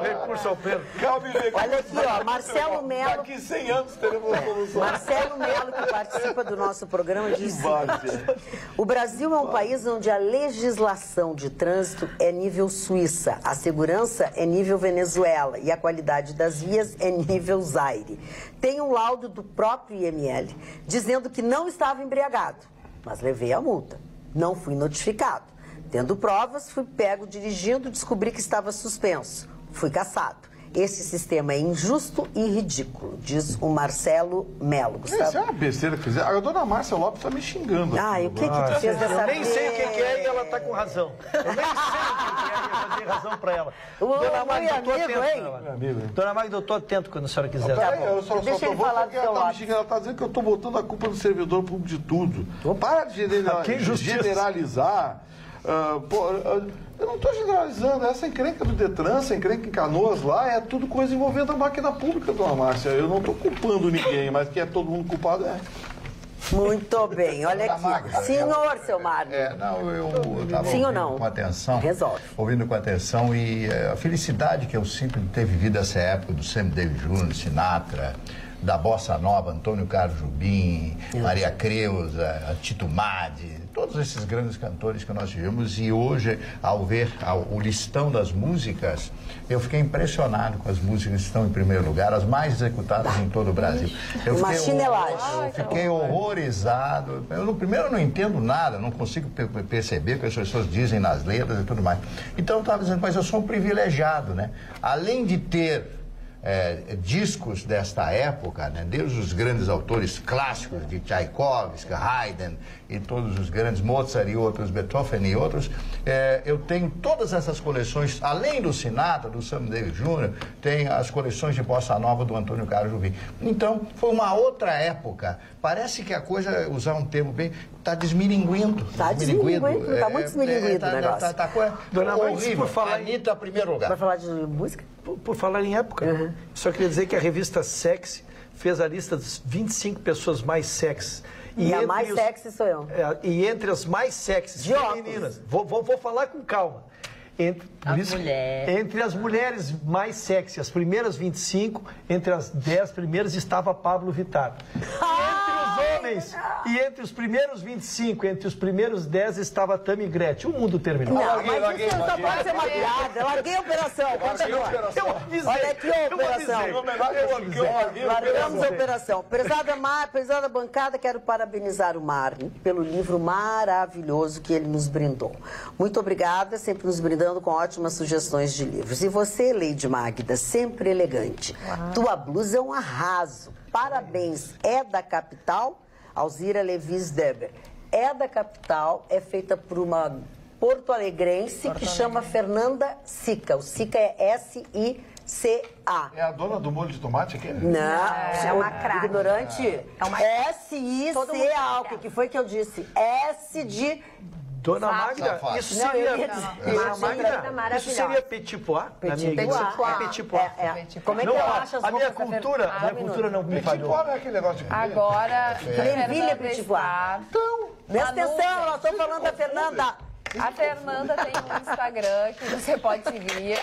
Recurso ao pleno. Olha aqui, ó, Marcelo Melo. Daqui 100 anos teremos uma solução. Marcelo Melo, que participa do nosso programa, disse: o Brasil é um país onde a legislação de trânsito é nível Suíça, a segurança é nível Venezuela e a qualidade das vias é nível Zaire. Tem um laudo do próprio IML dizendo que não estava embriagado, mas levei a multa. Não fui notificado. Tendo provas, fui pego dirigindo, descobri que estava suspenso. Fui cassado. Esse sistema é injusto e ridículo, diz o Marcelo Melo. Isso é uma besteira que fizeram. A dona Márcia Lopes está me xingando. Ah, e o que tu fez dessa vez? Eu nem sei o que é e ela está com razão. Eu nem sei o que é e eu dei razão para ela. Dona Magda, eu tô atento. Dona Magda, eu estou atento quando a senhora quiser. Deixa ele falar do seu lado. Ela está dizendo que eu estou botando a culpa do servidor público de tudo. Para de generalizar. Eu não estou generalizando, essa encrenca do Detran, essa encrenca em Canoas lá, é tudo coisa envolvendo a máquina pública, dona Márcia. Eu não estou culpando ninguém, mas que é todo mundo culpado, é. Muito bem, olha aqui. Senhor, seu Mário. Eu estava Sim ou não? Com atenção. Resolve. Ouvindo com atenção e a felicidade que eu sinto de ter vivido essa época do Sammy Davis Jr., Sinatra, da Bossa Nova, Antônio Carlos Jobim, Maria Creuza, Tito Madi, todos esses grandes cantores que nós tivemos. E hoje, ao ver o listão das músicas, eu fiquei impressionado com as músicas que estão em primeiro lugar, as mais executadas em todo o Brasil. Eu fiquei horrorizado. Primeiro, não entendo nada, não consigo perceber o que as pessoas dizem nas letras e tudo mais. Então, eu estava dizendo, mas eu sou um privilegiado, né? Além de ter discos desta época, né? Desde os grandes autores clássicos de Tchaikovsky, Haydn e todos os grandes, Mozart e outros, Beethoven e outros, eu tenho todas essas coleções, além do Sinatra, do Sammy Davis Jr., tem as coleções de Bossa Nova do Antônio Carlos Jobim. Então, foi uma outra época. Parece que a coisa, usar um termo bem, está desmilinguindo. Está desmilinguindo, está muito desmilinguido o negócio. Dona Magda, por falar Anitta, primeiro lugar. Vai falar de música? Por falar em época, só queria dizer que a revista Sexy fez a lista das 25 pessoas mais sexys. E a mais sexy sou eu. E entre as mais sexys femininas, vou falar com calma. Entre as mulheres mais sexy, as primeiras 25, entre as 10 primeiras estava Pablo Vittar. E entre os primeiros 25, entre os primeiros 10 estava Tammy Gretchen. O mundo terminou. Não, mas isso só pode ser uma piada. Eu larguei a operação. Olha aqui a operação. Largamos a operação. Prezada bancada, quero parabenizar o Marne pelo livro maravilhoso que ele nos brindou. Muito obrigada, sempre nos brindando com ótimas sugestões de livros. E você, Lady Magda, sempre elegante. Tua blusa é um arraso. Parabéns. É da capital? Alzira Levis Deber. É da capital, é feita por uma porto-alegrense que chama Fernanda Sica. O Sica é S-I-C-A. É a dona do molho de tomate aqui? Não, é uma craque. Ignorante. É uma S-I-C-A. O que foi que eu disse? S de... Dona Magda, isso seria petit pois? Petit pois. Como é que eu acho as a minha cultura não me falhou. Petit pois é aquele negócio de... Agora, Fernanda Petit pois. Então, presta atenção, nós estamos falando da Fernanda. A Fernanda tem um Instagram que você pode seguir,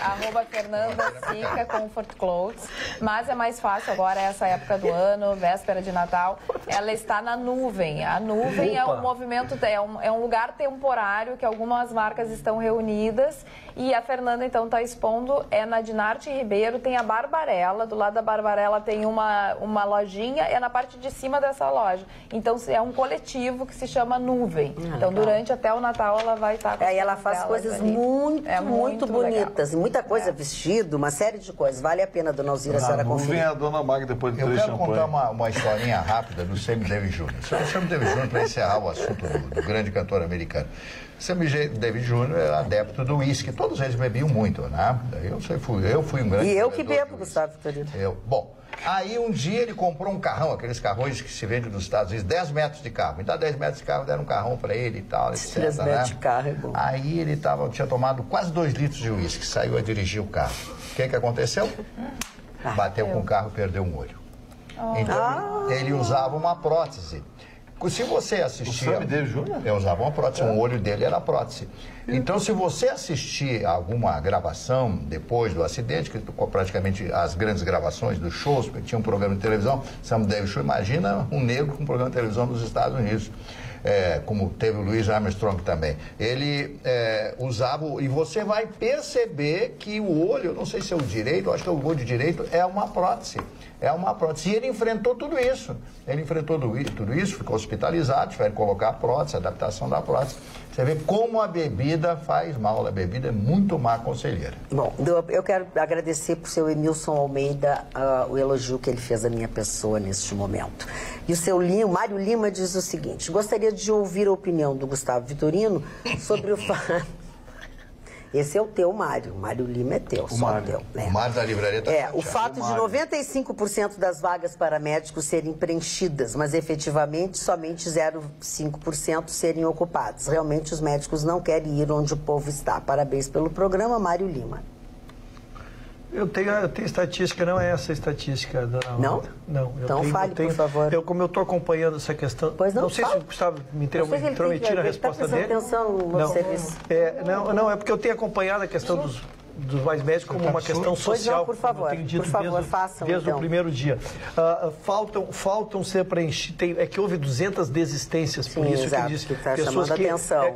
@FernandaSica Comfort Clothes. Mas é mais fácil agora, essa época do ano, véspera de Natal, Ela está na nuvem. A nuvem é um movimento, é um lugar temporário que algumas marcas estão reunidas e a Fernanda, então, está expondo, é na Dinarte Ribeiro, tem a Barbarella, do lado da Barbarella tem uma lojinha, é na parte de cima dessa loja. Então, é um coletivo que se chama Nuvem. Então, durante até o Natal, ela vai estar com Aí ela faz coisas muito bonitas, muita coisa, vestido, uma série de coisas. Vale a pena, dona Alzira, a senhora conferir. Vem a dona Magda depois do Eu quero contar uma historinha rápida do Sammy Davis Jr. O Sammy Davis Jr., para encerrar o assunto do grande cantor americano. Sammy Davis Jr. era adepto do uísque. Todos eles bebiam muito, né? Eu fui um grande... E eu que bebo, Gustavo Vitorino. Bom, aí um dia ele comprou um carrão, aqueles carrões que se vendem nos Estados Unidos, 10 metros de carro. Me dá 10 metros de carro, deram um carrão para ele e tal, etc. 10 metros de carro é bom. Aí ele tinha tomado quase 2 litros de uísque, saiu a dirigir o carro. O que aconteceu? Bateu com o carro e perdeu um olho. Então ele usava uma prótese. Se você assistir... O Sammy Davis Jr.? Eu usava uma prótese, o olho dele era prótese. Então, se você assistir alguma gravação depois do acidente, que praticamente as grandes gravações dos shows, porque tinha um programa de televisão, Sammy Davis Jr., imagina um negro com um programa de televisão nos Estados Unidos. Como teve o Louis Armstrong também. Ele usava, e você vai perceber que o olho, eu não sei se é o direito, eu acho que é o olho direito, é uma prótese. É uma prótese. E ele enfrentou tudo isso. Ele enfrentou tudo isso, ficou hospitalizado, tiveram que colocar a prótese, a adaptação da prótese. Você vê como a bebida faz mal. A bebida é muito má conselheira. Bom, eu quero agradecer para o seu Emilson Almeida o elogio que ele fez à minha pessoa neste momento. E o seu Mário Lima diz o seguinte: gostaria de ouvir a opinião do Gustavo Vitorino sobre o fato... Esse é o teu, Mário. Mário Lima é teu, só o teu. O Mário da livraria está o fato de 95% das vagas para médicos serem preenchidas, mas efetivamente somente 0,5% serem ocupadas. Realmente os médicos não querem ir onde o povo está. Parabéns pelo programa, Mário Lima. Eu tenho estatística, não é essa a estatística, dona Alda. Não? Não. Então fale, por favor. Como eu estou acompanhando essa questão... Pois não sei se o Gustavo me intrometi na resposta dele. Atenção no serviço. Não, é porque eu tenho acompanhado a questão dos mais médicos como uma questão social. Pois não, por favor, façam, desde então. o primeiro dia. Faltam ser preenchidas. É que houve 200 desistências, por isso exato, que ele disse. Que tá pessoas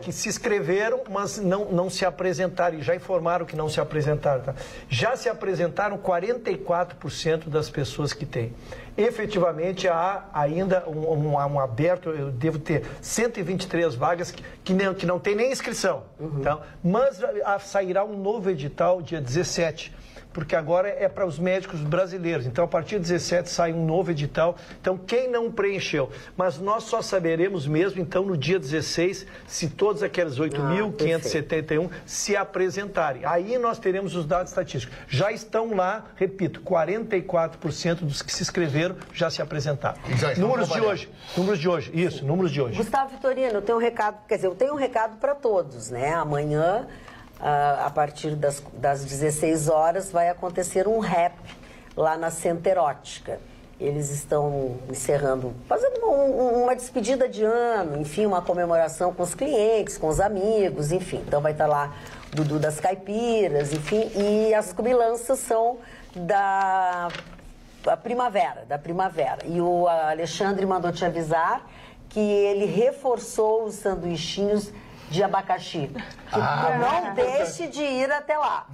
que se inscreveram, mas não se apresentaram, e já informaram que não se apresentaram. Tá? Já se apresentaram 44% das pessoas que têm. Efetivamente, há ainda um aberto, eu devo ter 123 vagas que não tem nem inscrição. Tá? Mas sairá um novo edital dia 17, porque agora é para os médicos brasileiros. Então, a partir de 17 sai um novo edital. Então, quem não preencheu? Mas nós só saberemos mesmo, então, no dia 16, se todos aqueles 8.571 se apresentarem. Aí nós teremos os dados estatísticos. Já estão lá, repito, 44% dos que se inscreveram já se apresentaram. Números de hoje. Isso, números de hoje. Gustavo Vitorino, eu tenho um recado, eu tenho um recado para todos, né? Amanhã, a partir das 16 horas, vai acontecer um rap lá na Center Ótica. Eles estão encerrando, fazendo uma despedida de ano, enfim, uma comemoração com os clientes, com os amigos, enfim. Então vai estar lá Dudu das Caipiras, enfim, e as comilanças são da primavera. E o Alexandre mandou te avisar que ele reforçou os sanduichinhos de abacaxi. Não deixe de ir até lá.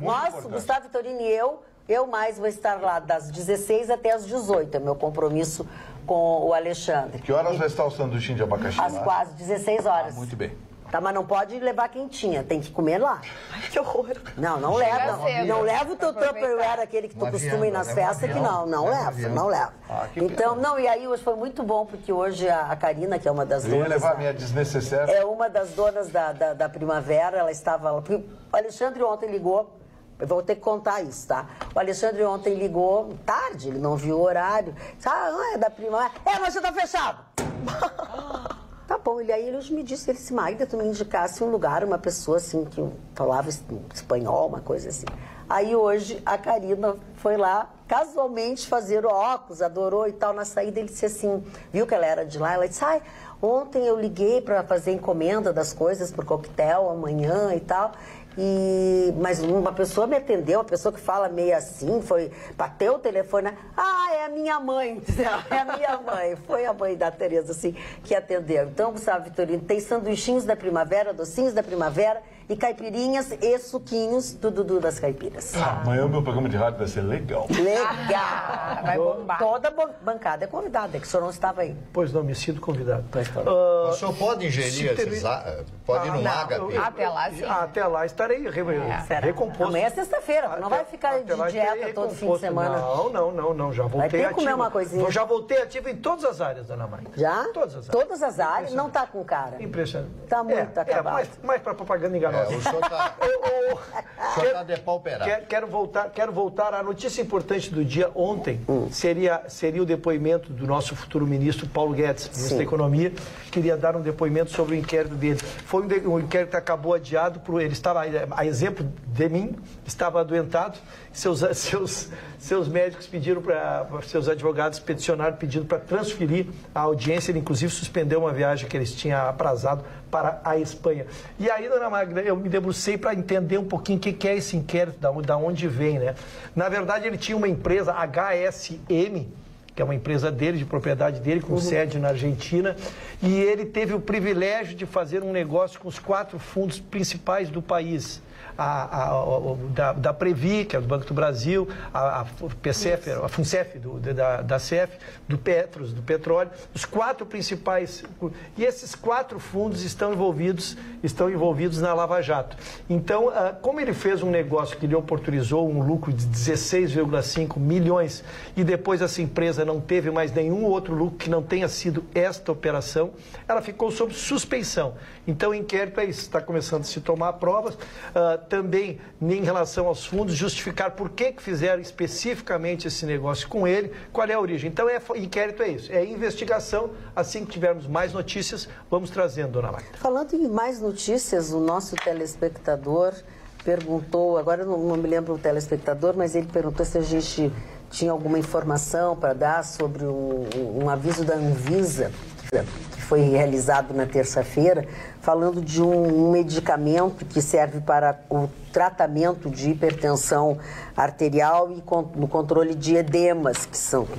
Gustavo Vitorino e eu mais vou estar lá das 16 até as 18. É meu compromisso com o Alexandre. Que horas vai estar o sanduichinho de abacaxi às lá? quase 16 horas. Muito bem. Tá, mas não pode levar quentinha, tem que comer lá. Ai, que horror. Não leva. Não leva o teu Tupperware, aquele que tu costuma ir nas festas, que não leva. Então, e aí hoje foi muito bom, porque hoje a Karina, que é uma das donas... Eu ia levar a minha desnecessária. É uma das donas da primavera, ela estava lá. O Alexandre ontem ligou, eu vou ter que contar isso, tá? O Alexandre ontem ligou tarde, ele não viu o horário. É da primavera. Mas você tá fechado. Tá bom, e aí ele me disse, ele disse, Magda, tu me indicasse um lugar, uma pessoa assim, que falava espanhol, uma coisa assim. Aí hoje a Karina foi lá, casualmente, fazer o óculos, adorou e tal. Na saída ele disse assim, viu que ela era de lá, ela disse, ontem eu liguei para fazer encomenda das coisas pro coquetel amanhã e tal. Mas uma pessoa me atendeu, uma pessoa que fala meio assim, bateu o telefone, é a minha mãe, é a minha mãe. Foi a mãe da Tereza, assim, que atendeu. Então, Gustavo Vitorino, tem sanduichinhos da primavera, docinhos da primavera, e caipirinhas e suquinhos do Dudu das Caipiras. Amanhã o meu programa de rádio vai ser legal. Legal! Vai bombar. Toda bancada é convidada, é que o senhor não estava aí. Pois não, me sinto convidado. O senhor pode ingerir esses... Pode ir no Ágape? Até lá, sim. Até lá estarei recomposto. Amanhã é sexta-feira, não vai ficar de dieta todo fim de semana. Não, já voltei vai ter que ativo. Comer uma coisinha. Já voltei ativo em todas as áreas, dona Magda. Já? Todas as áreas. Todas as áreas? Não está com cara? Impressionante. Está muito acabado. Mais para propaganda enganosa. O senhor está depauperado. Quero voltar à notícia importante do dia. Ontem seria o depoimento do nosso futuro ministro Paulo Guedes, ministro da Economia. Queria dar um depoimento sobre o inquérito dele. Foi um inquérito que acabou adiado, ele estava, a exemplo de mim, estava adoentado. Seus médicos pediram para seus advogados peticionaram pedindo para transferir a audiência. Ele, inclusive, suspendeu uma viagem que eles tinham aprazado para a Espanha. E aí, dona Magda, eu me debrucei para entender um pouquinho o que é esse inquérito, da onde vem, né? Na verdade, ele tinha uma empresa, HSM, que é uma empresa dele, de propriedade dele, com sede na Argentina, e ele teve o privilégio de fazer um negócio com os 4 fundos principais do país. Da Previ, que é do Banco do Brasil, a PCF, a FUNCEF, da CEF, do Petros, do petróleo, os 4 principais. E esses 4 fundos estão envolvidos na Lava Jato. Então, como ele fez um negócio que lhe oportunizou um lucro de 16,5 milhões e depois essa empresa não teve mais nenhum outro lucro que não tenha sido esta operação, ela ficou sob suspeição. Então, o inquérito é isso, está começando a se tomar provas. Também, em relação aos fundos, justificar por que fizeram especificamente esse negócio com ele, qual é a origem. Então, inquérito é isso, é investigação. Assim que tivermos mais notícias, vamos trazendo, dona Magda. Falando em mais notícias, o nosso telespectador perguntou, agora eu não me lembro o telespectador, mas ele perguntou se a gente tinha alguma informação para dar sobre um aviso da Anvisa, que foi realizado na terça-feira, falando de um medicamento que serve para o tratamento de hipertensão arterial e no controle de edemas,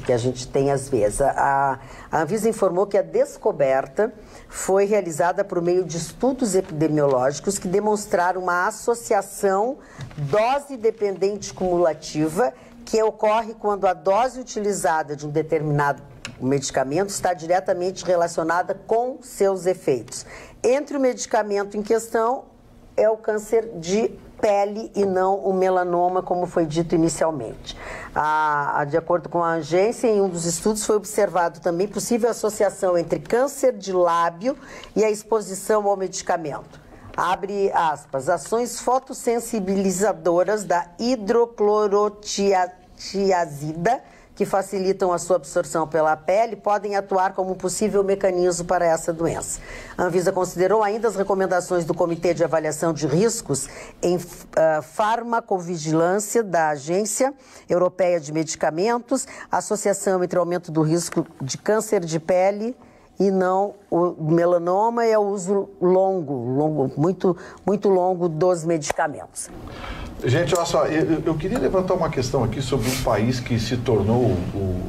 que a gente tem às vezes. A Anvisa informou que a descoberta foi realizada por meio de estudos epidemiológicos que demonstraram uma associação dose-dependente cumulativa que ocorre quando a dose utilizada de um determinado medicamento está diretamente relacionada com seus efeitos. Entre o medicamento em questão é o câncer de pele e não o melanoma, como foi dito inicialmente. De acordo com a agência, em um dos estudos foi observado também possível associação entre câncer de lábio e a exposição ao medicamento. Abre aspas, ações fotossensibilizadoras da hidroclorotiazida, que facilitam a sua absorção pela pele, podem atuar como um possível mecanismo para essa doença. A Anvisa considerou ainda as recomendações do Comitê de Avaliação de Riscos em Farmacovigilância da Agência Europeia de Medicamentos, a associação entre o aumento do risco de câncer de pele e não o melanoma é o uso muito longo dos medicamentos. Gente, olha só, eu queria levantar uma questão aqui sobre um país que se tornou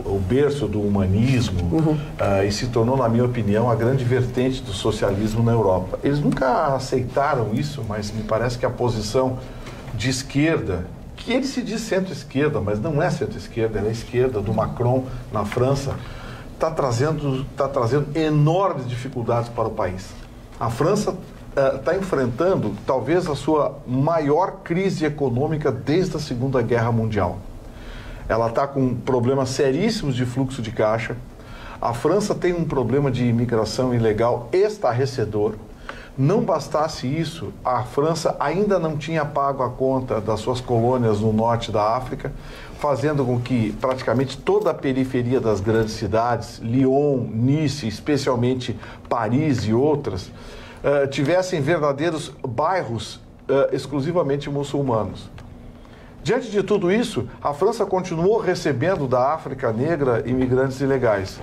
o berço do humanismo e se tornou, na minha opinião, a grande vertente do socialismo na Europa. Eles nunca aceitaram isso, mas me parece que a posição de esquerda, que ele se diz centro-esquerda, mas não é centro-esquerda, ela é esquerda, do Macron na França, está trazendo enormes dificuldades para o país. A França está enfrentando talvez a sua maior crise econômica desde a Segunda Guerra Mundial. Ela está com problemas seríssimos de fluxo de caixa. A França tem um problema de imigração ilegal estarrecedor. Não bastasse isso, a França ainda não tinha pago a conta das suas colônias no norte da África, fazendo com que praticamente toda a periferia das grandes cidades, Lyon, Nice, especialmente Paris e outras, tivessem verdadeiros bairros exclusivamente muçulmanos. Diante de tudo isso, a França continuou recebendo da África Negra imigrantes ilegais.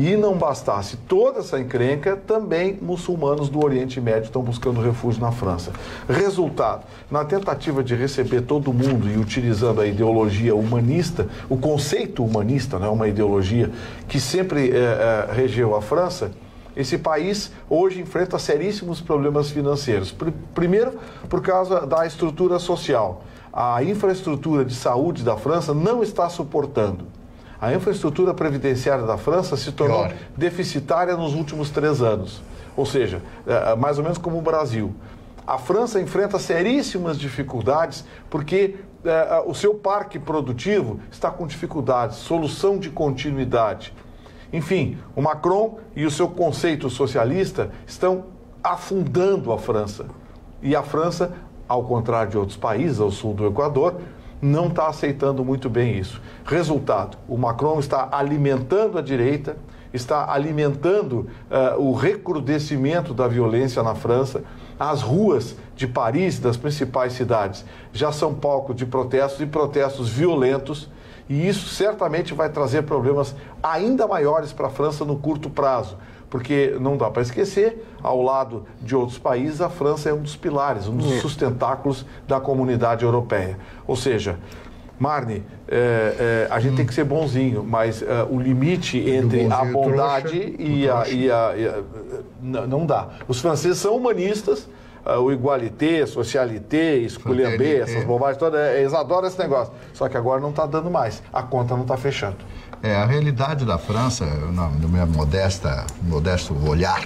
E não bastasse toda essa encrenca, também muçulmanos do Oriente Médio estão buscando refúgio na França. Resultado, na tentativa de receber todo mundo e utilizando a ideologia humanista, o conceito humanista, né, uma ideologia que sempre regeu a França, esse país hoje enfrenta seríssimos problemas financeiros. Primeiro, por causa da estrutura social. A infraestrutura de saúde da França não está suportando. A infraestrutura previdenciária da França se tornou deficitária nos últimos 3 anos. Ou seja, mais ou menos como o Brasil. A França enfrenta seríssimas dificuldades porque o seu parque produtivo está com dificuldades, solução de continuidade. Enfim, o Macron e o seu conceito socialista estão afundando a França. E a França, ao contrário de outros países ao sul do Equador, não está aceitando muito bem isso. Resultado, o Macron está alimentando a direita, está alimentando o recrudescimento da violência na França. As ruas de Paris, das principais cidades, já são palco de protestos e protestos violentos, e isso certamente vai trazer problemas ainda maiores para a França no curto prazo. Porque não dá para esquecer, ao lado de outros países, a França é um dos pilares, um dos sustentáculos da comunidade europeia. Ou seja, Marne, a gente tem que ser bonzinho, mas o limite entre a bondade não dá. Os franceses são humanistas, o igualité, socialité, esculhambé, essas bobagens todas, eles adoram esse negócio. Só que agora não está dando mais, a conta não está fechando. A realidade da França, no meu modesto olhar,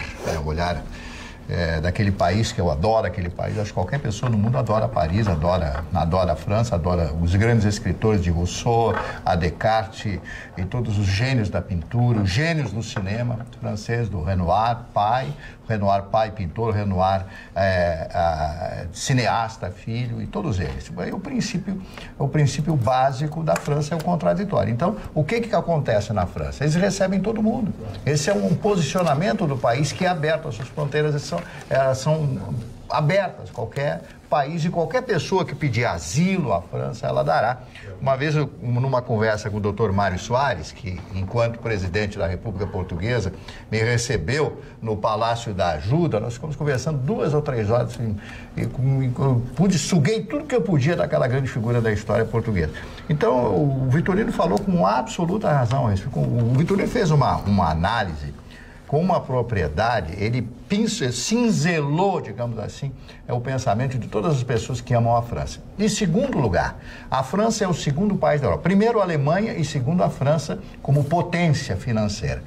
daquele país que eu adoro, aquele país, acho que qualquer pessoa no mundo adora Paris, adora a França, adora os grandes escritores de Rousseau, a Descartes e todos os gênios da pintura, os gênios do cinema francês, do Renoir, pai, pintor, Renoir, cineasta, filho, e todos eles. O princípio básico da França é o contraditório. Então, o que acontece na França? Eles recebem todo mundo. Esse é um posicionamento do país que é aberto, as suas fronteiras são abertas. Qualquer país e qualquer pessoa que pedir asilo à França, ela dará. Uma vez, numa conversa com o Dr. Mário Soares, que, enquanto presidente da República Portuguesa, me recebeu no Palácio da Ajuda, nós ficamos conversando 2 ou 3 horas e suguei tudo que eu podia daquela grande figura da história portuguesa. Então, o Vitorino falou com absoluta razão. O Vitorino fez uma análise com uma propriedade, ele cinzelou, digamos assim, o pensamento de todas as pessoas que amam a França. Em segundo lugar, a França é o segundo país da Europa. Primeiro a Alemanha e segundo a França como potência financeira.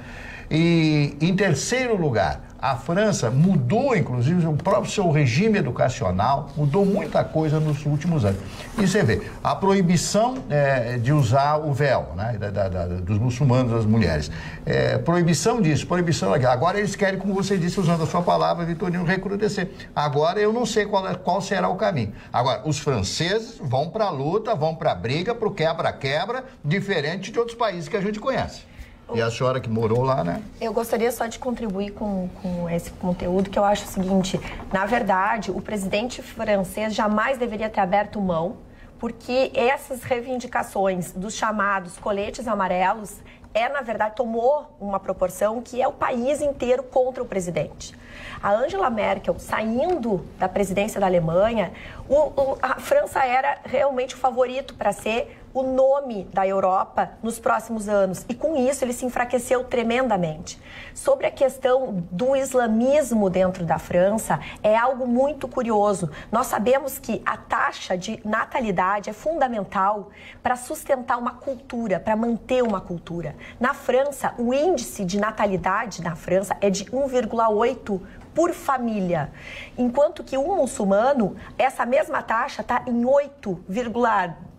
E em terceiro lugar, a França mudou, inclusive, o próprio seu regime educacional, mudou muita coisa nos últimos anos. E você vê, a proibição de usar o véu, né, dos muçulmanos, das mulheres. Proibição disso, proibição daquilo. Agora eles querem, como você disse, usando a sua palavra, Vitorino, recrudescer. Agora eu não sei qual será o caminho. Agora, os franceses vão para a luta, vão para a briga, para o quebra-quebra, diferente de outros países que a gente conhece. E a senhora que morou lá, né? Eu gostaria só de contribuir com esse conteúdo, que eu acho o seguinte: na verdade, o presidente francês jamais deveria ter aberto mão, porque essas reivindicações dos chamados coletes amarelos na verdade, tomou uma proporção que é o país inteiro contra o presidente. A Angela Merkel, saindo da presidência da Alemanha, a França era realmente o favorito para ser o nome da Europa nos próximos anos. E com isso ele se enfraqueceu tremendamente. Sobre a questão do islamismo dentro da França, é algo muito curioso. Nós sabemos que a taxa de natalidade é fundamental para sustentar uma cultura, para manter uma cultura. Na França, o índice de natalidade na França é de 1,8 por família, enquanto que um muçulmano, essa mesma taxa está em 8,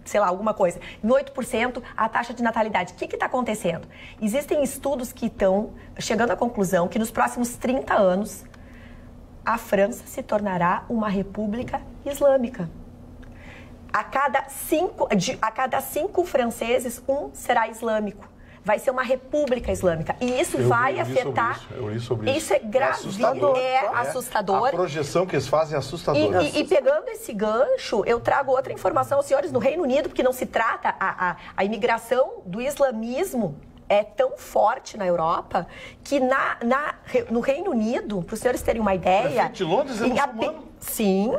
sei lá, alguma coisa, em 8% a taxa de natalidade. O que está acontecendo? Existem estudos que estão chegando à conclusão que nos próximos 30 anos a França se tornará uma república islâmica. A cada 5 franceses, um será islâmico. Vai ser uma república islâmica. E isso vai afetar... Eu li sobre isso. Isso é gravíssimo. É assustador. A projeção que eles fazem é assustadora. E pegando esse gancho, eu trago outra informação aos senhores no Reino Unido, porque não se trata a imigração do islamismo é tão forte na Europa que no Reino Unido, para os senhores terem uma ideia... De Londres é muçulmano? Sim.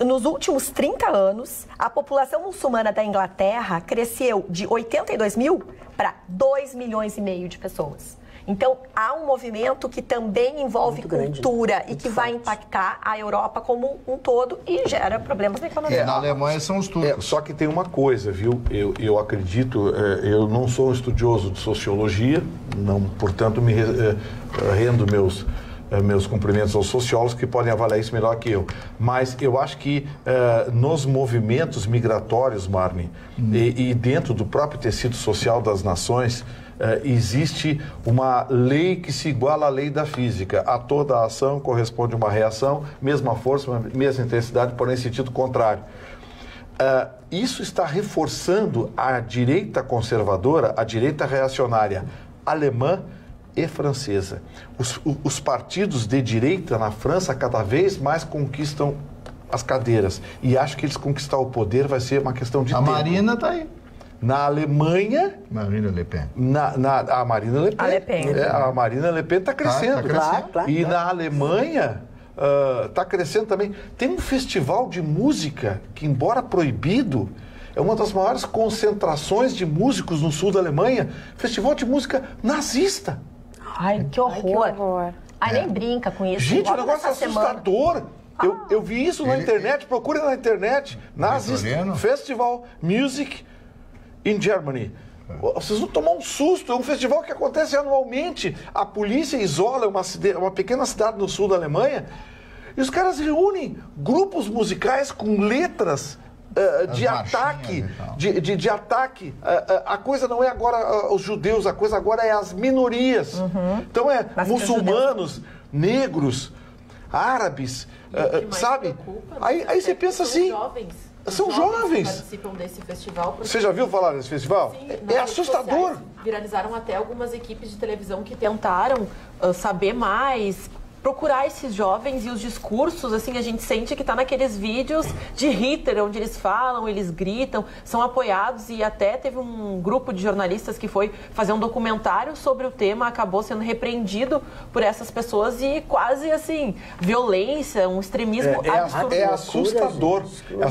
Nos últimos 30 anos, a população muçulmana da Inglaterra cresceu de 82 mil para 2,5 milhões de pessoas. Então, há um movimento que também envolve cultura e que vai impactar a Europa como um todo e gera problemas na economia. Na Alemanha são os turcos. Só que tem uma coisa, viu? Eu acredito, eu não sou um estudioso de sociologia, portanto, me rendo meus cumprimentos aos sociólogos que podem avaliar isso melhor que eu. Mas eu acho que nos movimentos migratórios, Marni, e dentro do próprio tecido social das nações, existe uma lei que se iguala à lei da física. A toda ação corresponde uma reação, mesma força, mesma intensidade, porém em sentido contrário. Isso está reforçando a direita conservadora, a direita reacionária alemã e francesa. Os partidos de direita na França cada vez mais conquistam as cadeiras. E acho que eles conquistar o poder vai ser uma questão de tempo. A Marina está aí. Na Alemanha... Marine Le Pen. A Marine Le Pen. A Marine Le Pen está crescendo. Claro. E na Alemanha está crescendo também. Tem um festival de música que, embora proibido, é uma das maiores concentrações de músicos no sul da Alemanha. Festival de música nazista. Ai, que horror. Nem brinca com isso. Gente, o negócio é assustador. Eu vi isso na internet, procure na internet. Nazist Festival Music in Germany. Vocês vão tomar um susto, é um festival que acontece anualmente. A polícia isola uma pequena cidade no sul da Alemanha e os caras reúnem grupos musicais com letras de ataque. De ataque. A coisa não é agora os judeus, a coisa agora é as minorias. Então muçulmanos, negros, árabes, sabe? Aí você pensa assim... São jovens. Participam desse festival. Você já viu falar desse festival? Sim, é assustador. Viralizaram até algumas equipes de televisão que tentaram saber mais, procurar esses jovens e os discursos, assim, a gente sente que está naqueles vídeos de Hitler, onde eles falam, eles gritam, são apoiados e até teve um grupo de jornalistas que foi fazer um documentário sobre o tema, acabou sendo repreendido por essas pessoas e quase, assim, violência, um extremismo absurdo. É assustador.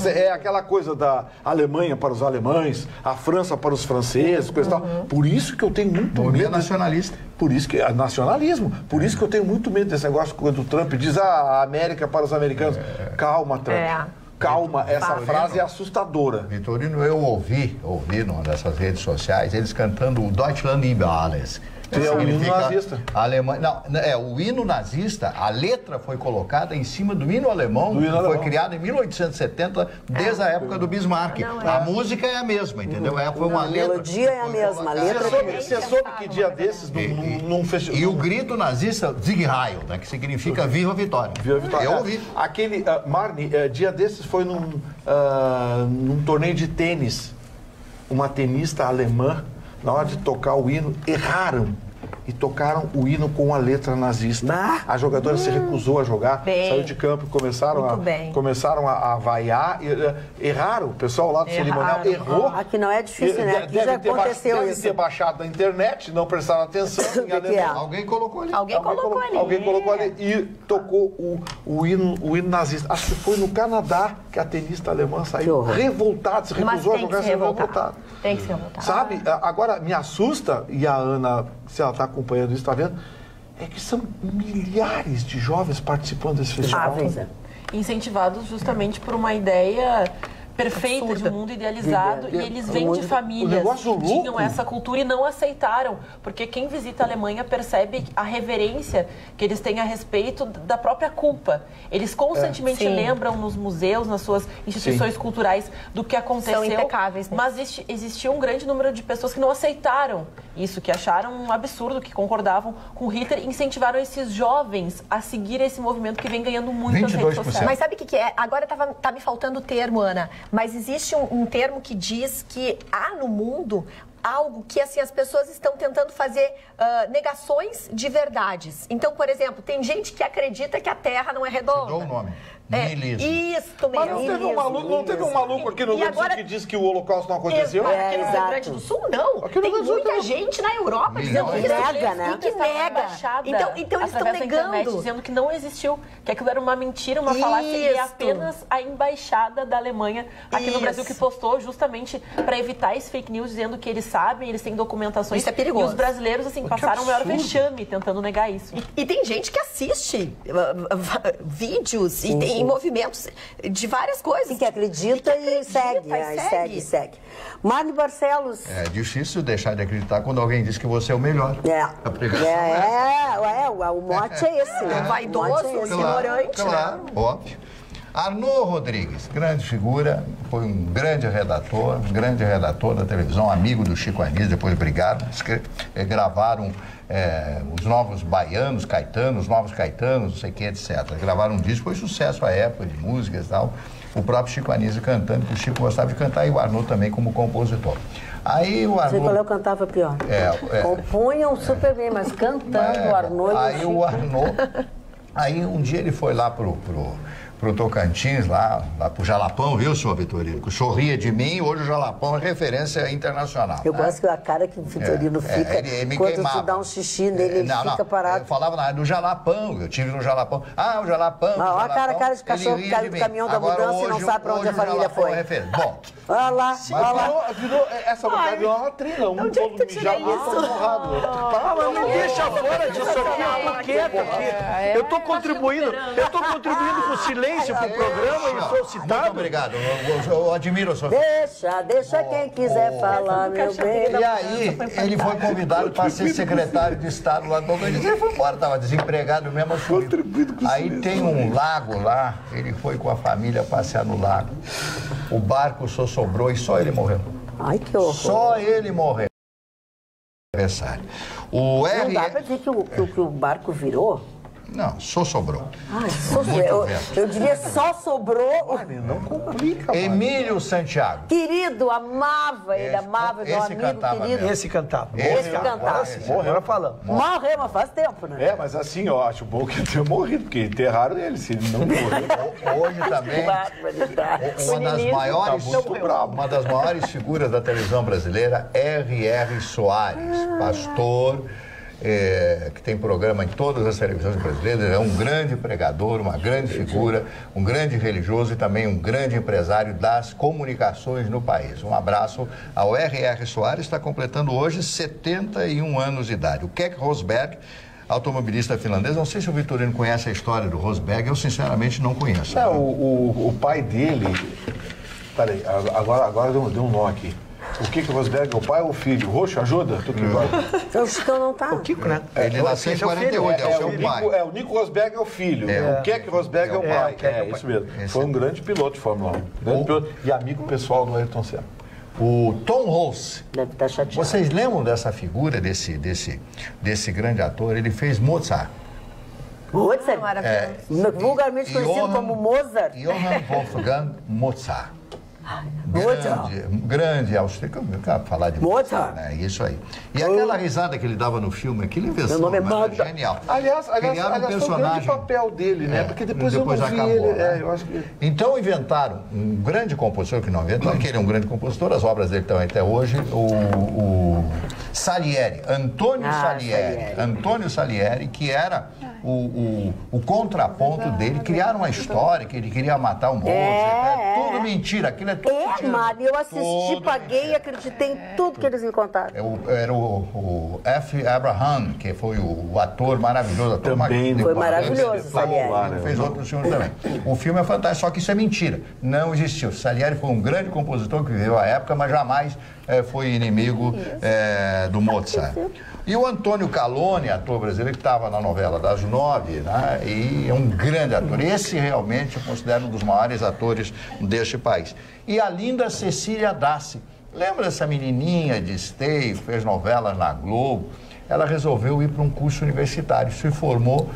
É aquela coisa da Alemanha para os alemães, a França para os franceses, coisa e tal. Por isso que eu tenho muito medo. Nacionalista. Por isso que nacionalismo. Por isso que eu tenho muito medo desse negócio quando o Trump diz a América para os americanos. Calma, Trump. Calma, essa frase é assustadora. Vitorino, eu ouvi numa dessas redes sociais, eles cantando o Deutschland über alles. É o hino nazista. Alemanha, o hino nazista, a letra foi colocada em cima do hino alemão, que foi criado em 1870, desde a época do Bismarck. A música é a mesma, entendeu? Foi uma letra. A melodia é a mesma, a letra Você soube que dia desses, num festival... E o grito nazista, Sieg Heil, né, que significa Viva a Vitória. Viva a Vitória. Eu ouvi. Aquele, Marni, dia desses foi num torneio de tênis. Uma tenista alemã, na hora de tocar o hino, erraram e tocaram o hino com a letra nazista. A jogadora se recusou a jogar, saiu de campo e começaram a vaiar. Erraram, o pessoal lá do cerimonial errou. Aqui não é difícil, né? Aqui já aconteceu isso. Deve ter baixado da internet, não prestaram atenção. Alguém colocou ali. Alguém colocou ali e tocou o hino nazista. Acho que foi no Canadá que a tenista alemã saiu revoltada, se recusou a jogar, saiu revoltada. Tem que se revoltar. Sabe? Agora, me assusta, e a Ana, se ela está acompanhando isso, está vendo, é que são milhares de jovens participando desse festival. Incentivados justamente por uma ideia perfeita de um mundo idealizado e eles vêm de famílias que tinham essa cultura e não aceitaram, porque quem visita a Alemanha percebe a reverência que eles têm a respeito da própria culpa. Eles constantemente lembram nos museus, nas suas instituições culturais do que aconteceu. São impecáveis, né? Mas existia um grande número de pessoas que não aceitaram isso, que acharam um absurdo, que concordavam com Hitler e incentivaram esses jovens a seguir esse movimento que vem ganhando muito nas redes sociais. Mas sabe o que é? Agora tá me faltando o termo, Ana, mas existe um termo que diz que há no mundo algo que assim as pessoas estão tentando fazer negações de verdades. Então, por exemplo, tem gente que acredita que a Terra não é redonda. Te dou o nome. Isso Mas mesmo. não teve um maluco aqui no Rio Grande do Sul que disse que o Holocausto não aconteceu? Aqui no Rio Grande do Sul, não. Aqui no Tem Rio Grande do Sul, muita não. gente na Europa dizendo que nega, né? E que nega. Então eles estão negando. Dizendo que não existiu, que aquilo era uma mentira, uma falácia, e é apenas a embaixada da Alemanha aqui no Brasil que postou justamente para evitar esse fake news, dizendo que eles sabem, eles têm documentações. Isso é perigoso. E os brasileiros, assim, passaram o maior vexame tentando negar isso. E tem gente que assiste vídeos e tem movimentos de várias coisas. Que acredita e segue. Mário Barcelos. É difícil deixar de acreditar quando alguém diz que você é o melhor. A pregação o mote é esse, né? Vaidoso, ignorante. Claro, óbvio. Arnaud Rodrigues, grande figura, foi um grande redator da televisão, amigo do Chico Anísio, depois brigaram, gravaram os novos baianos, os novos caetanos, não sei o que, etc. Gravaram um disco, foi sucesso à época de músicas e tal. O próprio Chico Anísio cantando, que o Chico gostava de cantar, e o Arnaud também como compositor. Aí o Arnaud... Qual eu cantava pior. Compunham super bem, mas cantando o Arnaud... Aí o Arnaud... Aí um dia ele foi lá pro Tocantins, lá pro Jalapão, viu, senhor Vitorino? Que sorria de mim, hoje o Jalapão é referência internacional. Eu gosto que a cara que o Vitorino fica, ele quando queimava. tu dá um xixi nele, ele fica parado. Eu falava na área do Jalapão, eu tive no Jalapão. O Jalapão. Olha a cara de cachorro que caiu do caminhão da mudança e não sabe pra onde a família foi. Bom. Olha lá. Essa mulher virou uma latrina, um todo mijado, todo borrado. Mas me deixa fora disso aqui, eu tô quieto aqui. Eu tô contribuindo com o silêncio pro programa e sou citado. Muito obrigado, eu admiro a sua... Deixa quem quiser falar, meu bem. E aí, ele foi convidado para ser secretário de Estado lá do Tocantins. Ele foi embora, estava desempregado mesmo. Aí tem um lago lá, ele foi com a família passear no lago. O barco só sobrou e só ele morreu. Ai, que horror. Só ele morreu. Não dá para dizer que o barco virou? Não, só sobrou. Eu diria só sobrou. Não complica, mano. Emílio Santiago. Querido, amava ele, amava meu amigo querido. Mesmo. Esse cantava. Morreu falando. Morreu, mas faz tempo, né? Mas assim, eu acho bom que ele tenha morrido, porque enterraram ele, se ele não morreu. Hoje também, uma das maiores figuras da televisão brasileira, R.R. Soares, pastor, que tem programa em todas as televisões brasileiras, é um grande pregador, uma grande figura, um grande religioso e também um grande empresário das comunicações no país. Um abraço ao R.R. Soares, está completando hoje 71 anos de idade. O Keck Rosberg, automobilista finlandês, não sei se o Vitorino conhece a história do Rosberg, eu sinceramente não conheço. O pai dele... Peraí, agora deu um nó aqui. O Kiko Rosberg é o pai ou o filho? Roxo, ajuda? O Chicão não tá. O Kiko, né? Ele nasceu em 48, é o seu pai. O Nico Rosberg é o filho. O Keck Rosberg é o pai. Isso mesmo. Foi um grande piloto de Fórmula 1. E amigo pessoal do Ayrton Senna. O Tom Hulce. Deve estar chateado. Vocês lembram dessa figura, desse grande ator? Ele fez Mozart. Mozart? Vulgarmente conhecido como Mozart. Johann Wolfgang Mozart. Grande austríaco, eu quero falar de Mozart. Né? Isso aí. E aquela risada que ele dava no filme, aquilo invenção, meu nome é genial. Aliás, foi o grande papel dele, né? Porque depois eu não vi acabou, ele. Né? Eu acho que... Então inventaram um grande compositor, que não inventou, que ele é um grande compositor, as obras dele estão até hoje, o Salieri, Antônio Salieri. Antônio Salieri, que era o contraponto dele, criaram uma história que ele queria matar o Mozart, tudo mentira, aquilo é tudo mentira. Mário, eu assisti, paguei e acreditei em tudo que eles me contaram. Era o F. Abraham, que foi o ator maravilhoso. Também foi maravilhoso, Salieri. Fez outros filmes também. O filme é fantástico, só que isso é mentira. Não existiu. Salieri foi um grande compositor que viveu a época, mas jamais foi inimigo do Mozart. E o Antônio Calone, ator brasileiro, que estava na novela das 9, né? E é um grande ator. Esse realmente eu considero um dos maiores atores deste país. E a linda Cecília Dassi. Lembra dessa menininha de Esteio, fez novelas na Globo? Ela resolveu ir para um curso universitário, se formou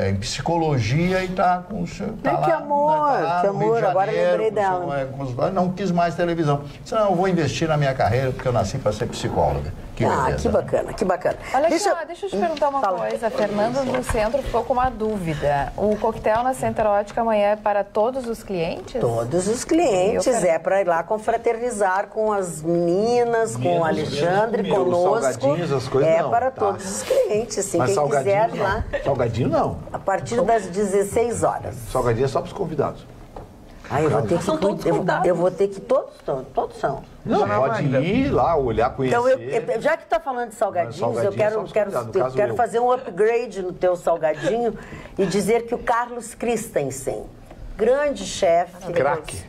em psicologia e está com o seu... Que amor, agora eu lembrei dela. Não quis mais televisão. Disse, não, eu vou investir na minha carreira porque eu nasci para ser psicóloga. Que beleza. Que bacana, que bacana. Olha aqui, deixa eu te perguntar uma coisa. A Fernanda do Centro ficou com uma dúvida. O coquetel na Center Ótica amanhã é para todos os clientes? Todos os clientes, é para ir lá confraternizar com as meninas, com o Alexandre, conosco. Salgadinhos, as coisas é não. para todos os clientes, assim, Mas quem quiser não. lá. Salgadinho não. A partir das 16 horas. Salgadinho é só para os convidados. Eu vou ter que... São todos convidados. Eu vou ter que... Todos são. Não, pode ir lá, olhar, conhecer. Então, já que está falando de salgadinhos, eu quero fazer um upgrade no teu salgadinho e dizer que o Carlos Christensen, grande chefe... Craque.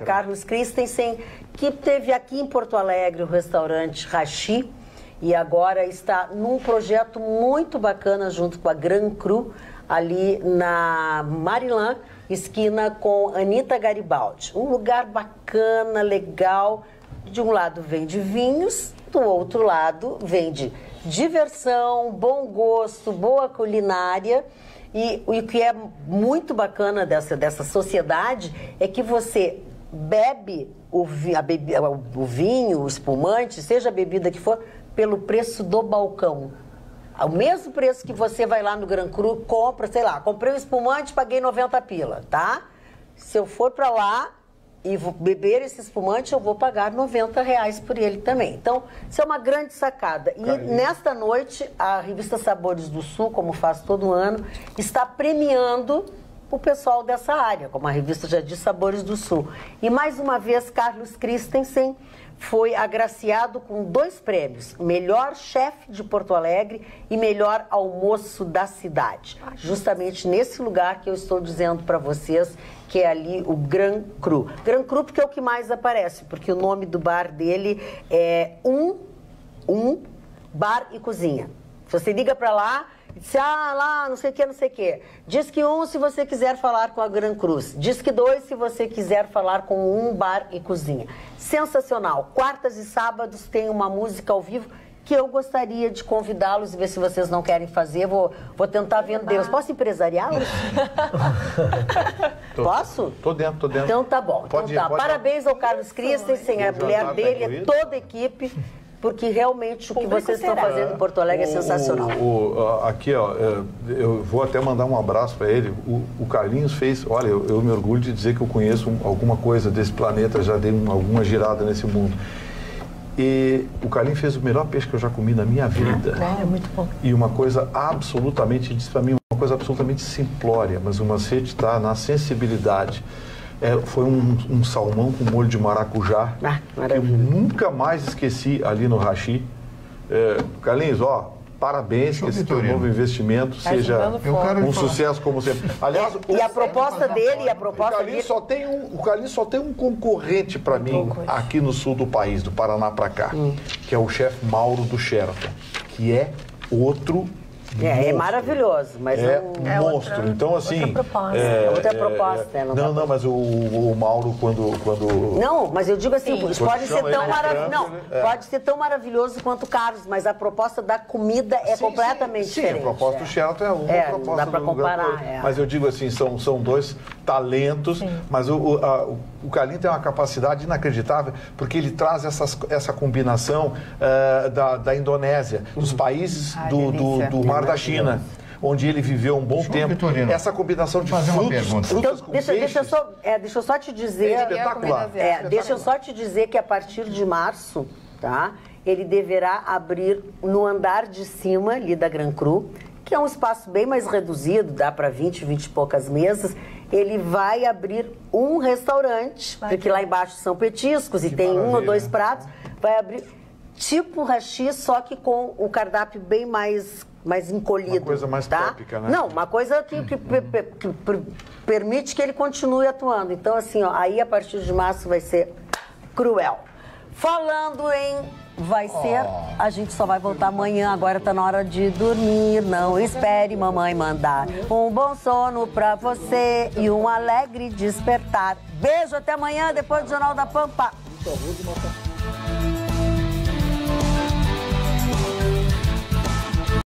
Carlos Christensen, que teve aqui em Porto Alegre o restaurante Hashi e agora está num projeto muito bacana junto com a Gran Cru, ali na Marilã, esquina com Anita Garibaldi. Um lugar bacana, legal. De um lado vende vinhos, do outro lado vende diversão, bom gosto, boa culinária. E o que é muito bacana dessa sociedade é que você bebe o vinho, o espumante, seja a bebida que for, pelo preço do balcão. Ao mesmo preço que você vai lá no Gran Cru, compra, sei lá, comprei um espumante, paguei 90 pila, tá? Se eu for para lá e vou beber esse espumante, eu vou pagar R$90 por ele também. Então, isso é uma grande sacada. E nesta noite, a revista Sabores do Sul, como faz todo ano, está premiando o pessoal dessa área, como a revista já diz, Sabores do Sul. E mais uma vez, Carlos Christensen foi agraciado com 2 prêmios, melhor chefe de Porto Alegre e melhor almoço da cidade. Justamente nesse lugar que eu estou dizendo para vocês, que é ali o Gran Cru. Gran Cru porque é o que mais aparece, porque o nome do bar dele é um Bar e Cozinha. Se você liga para lá, diz, lá, não sei o que. Diz que 1 se você quiser falar com a Gran Cruz. Diz que 2 se você quiser falar com um Bar e Cozinha. Sensacional. Quartas e sábados tem uma música ao vivo que eu gostaria de convidá-los e ver se vocês não querem fazer. Vou tentar vendê-los. Posso empresariá-los? Posso? Tô dentro. Então tá bom. Parabéns ao Carlos Christensen, a mulher dele, toda a equipe. Porque realmente o que vocês estão fazendo em Porto Alegre é sensacional. Aqui, ó, eu vou até mandar um abraço para ele. O Carlinhos fez... Olha, eu me orgulho de dizer que eu conheço alguma coisa desse planeta, já dei alguma girada nesse mundo. E o Carlinhos fez o melhor peixe que eu já comi na minha vida. É muito bom. E uma coisa absolutamente, disse para mim, uma coisa absolutamente simplória, mas o macete está na sensibilidade. Foi um salmão com molho de maracujá, que eu nunca mais esqueci ali no Hashi. Carlinhos, parabéns, que esse teu novo investimento seja um sucesso como sempre. Aliás, a proposta dele, o Carlinhos só tem um concorrente para mim aqui no sul do país, do Paraná para cá, que é o chefe Mauro do Sheraton, que é outro É maravilhoso, mas é um monstro. Outra, então, assim... Outra proposta. Não, mas o Mauro, quando... Não, mas eu digo assim, pode ser tão maravilhoso. Não, É. pode ser tão maravilhoso quanto o Carlos, mas a proposta da comida é completamente diferente. Sim, a proposta do Sheraton é uma proposta não dá pra comparar. Mas eu digo assim, são dois talentos, mas o Carlinhos tem uma capacidade inacreditável, porque ele traz essa combinação da Indonésia, dos países do Mar da China, onde ele viveu um bom tempo. Vitorino, essa combinação de frutos então, com deixa eu só te dizer... É espetacular. Deixa eu só te dizer que a partir de março, tá, ele deverá abrir no andar de cima ali da Gran Cru, que é um espaço bem mais reduzido, dá para 20 e poucas mesas. Ele vai abrir um restaurante, porque lá embaixo são petiscos e tem um ou dois pratos. Vai abrir tipo hashi, só que com o cardápio bem mais encolhido. Uma coisa mais tópica, né? Não, uma coisa que permite que ele continue atuando. Então, assim, aí a partir de março vai ser cruel. Falando em vai ser, a gente só vai voltar amanhã, agora tá na hora de dormir, não espere mamãe mandar. Um bom sono pra você e um alegre despertar. Beijo, até amanhã, depois do Jornal da Pampa.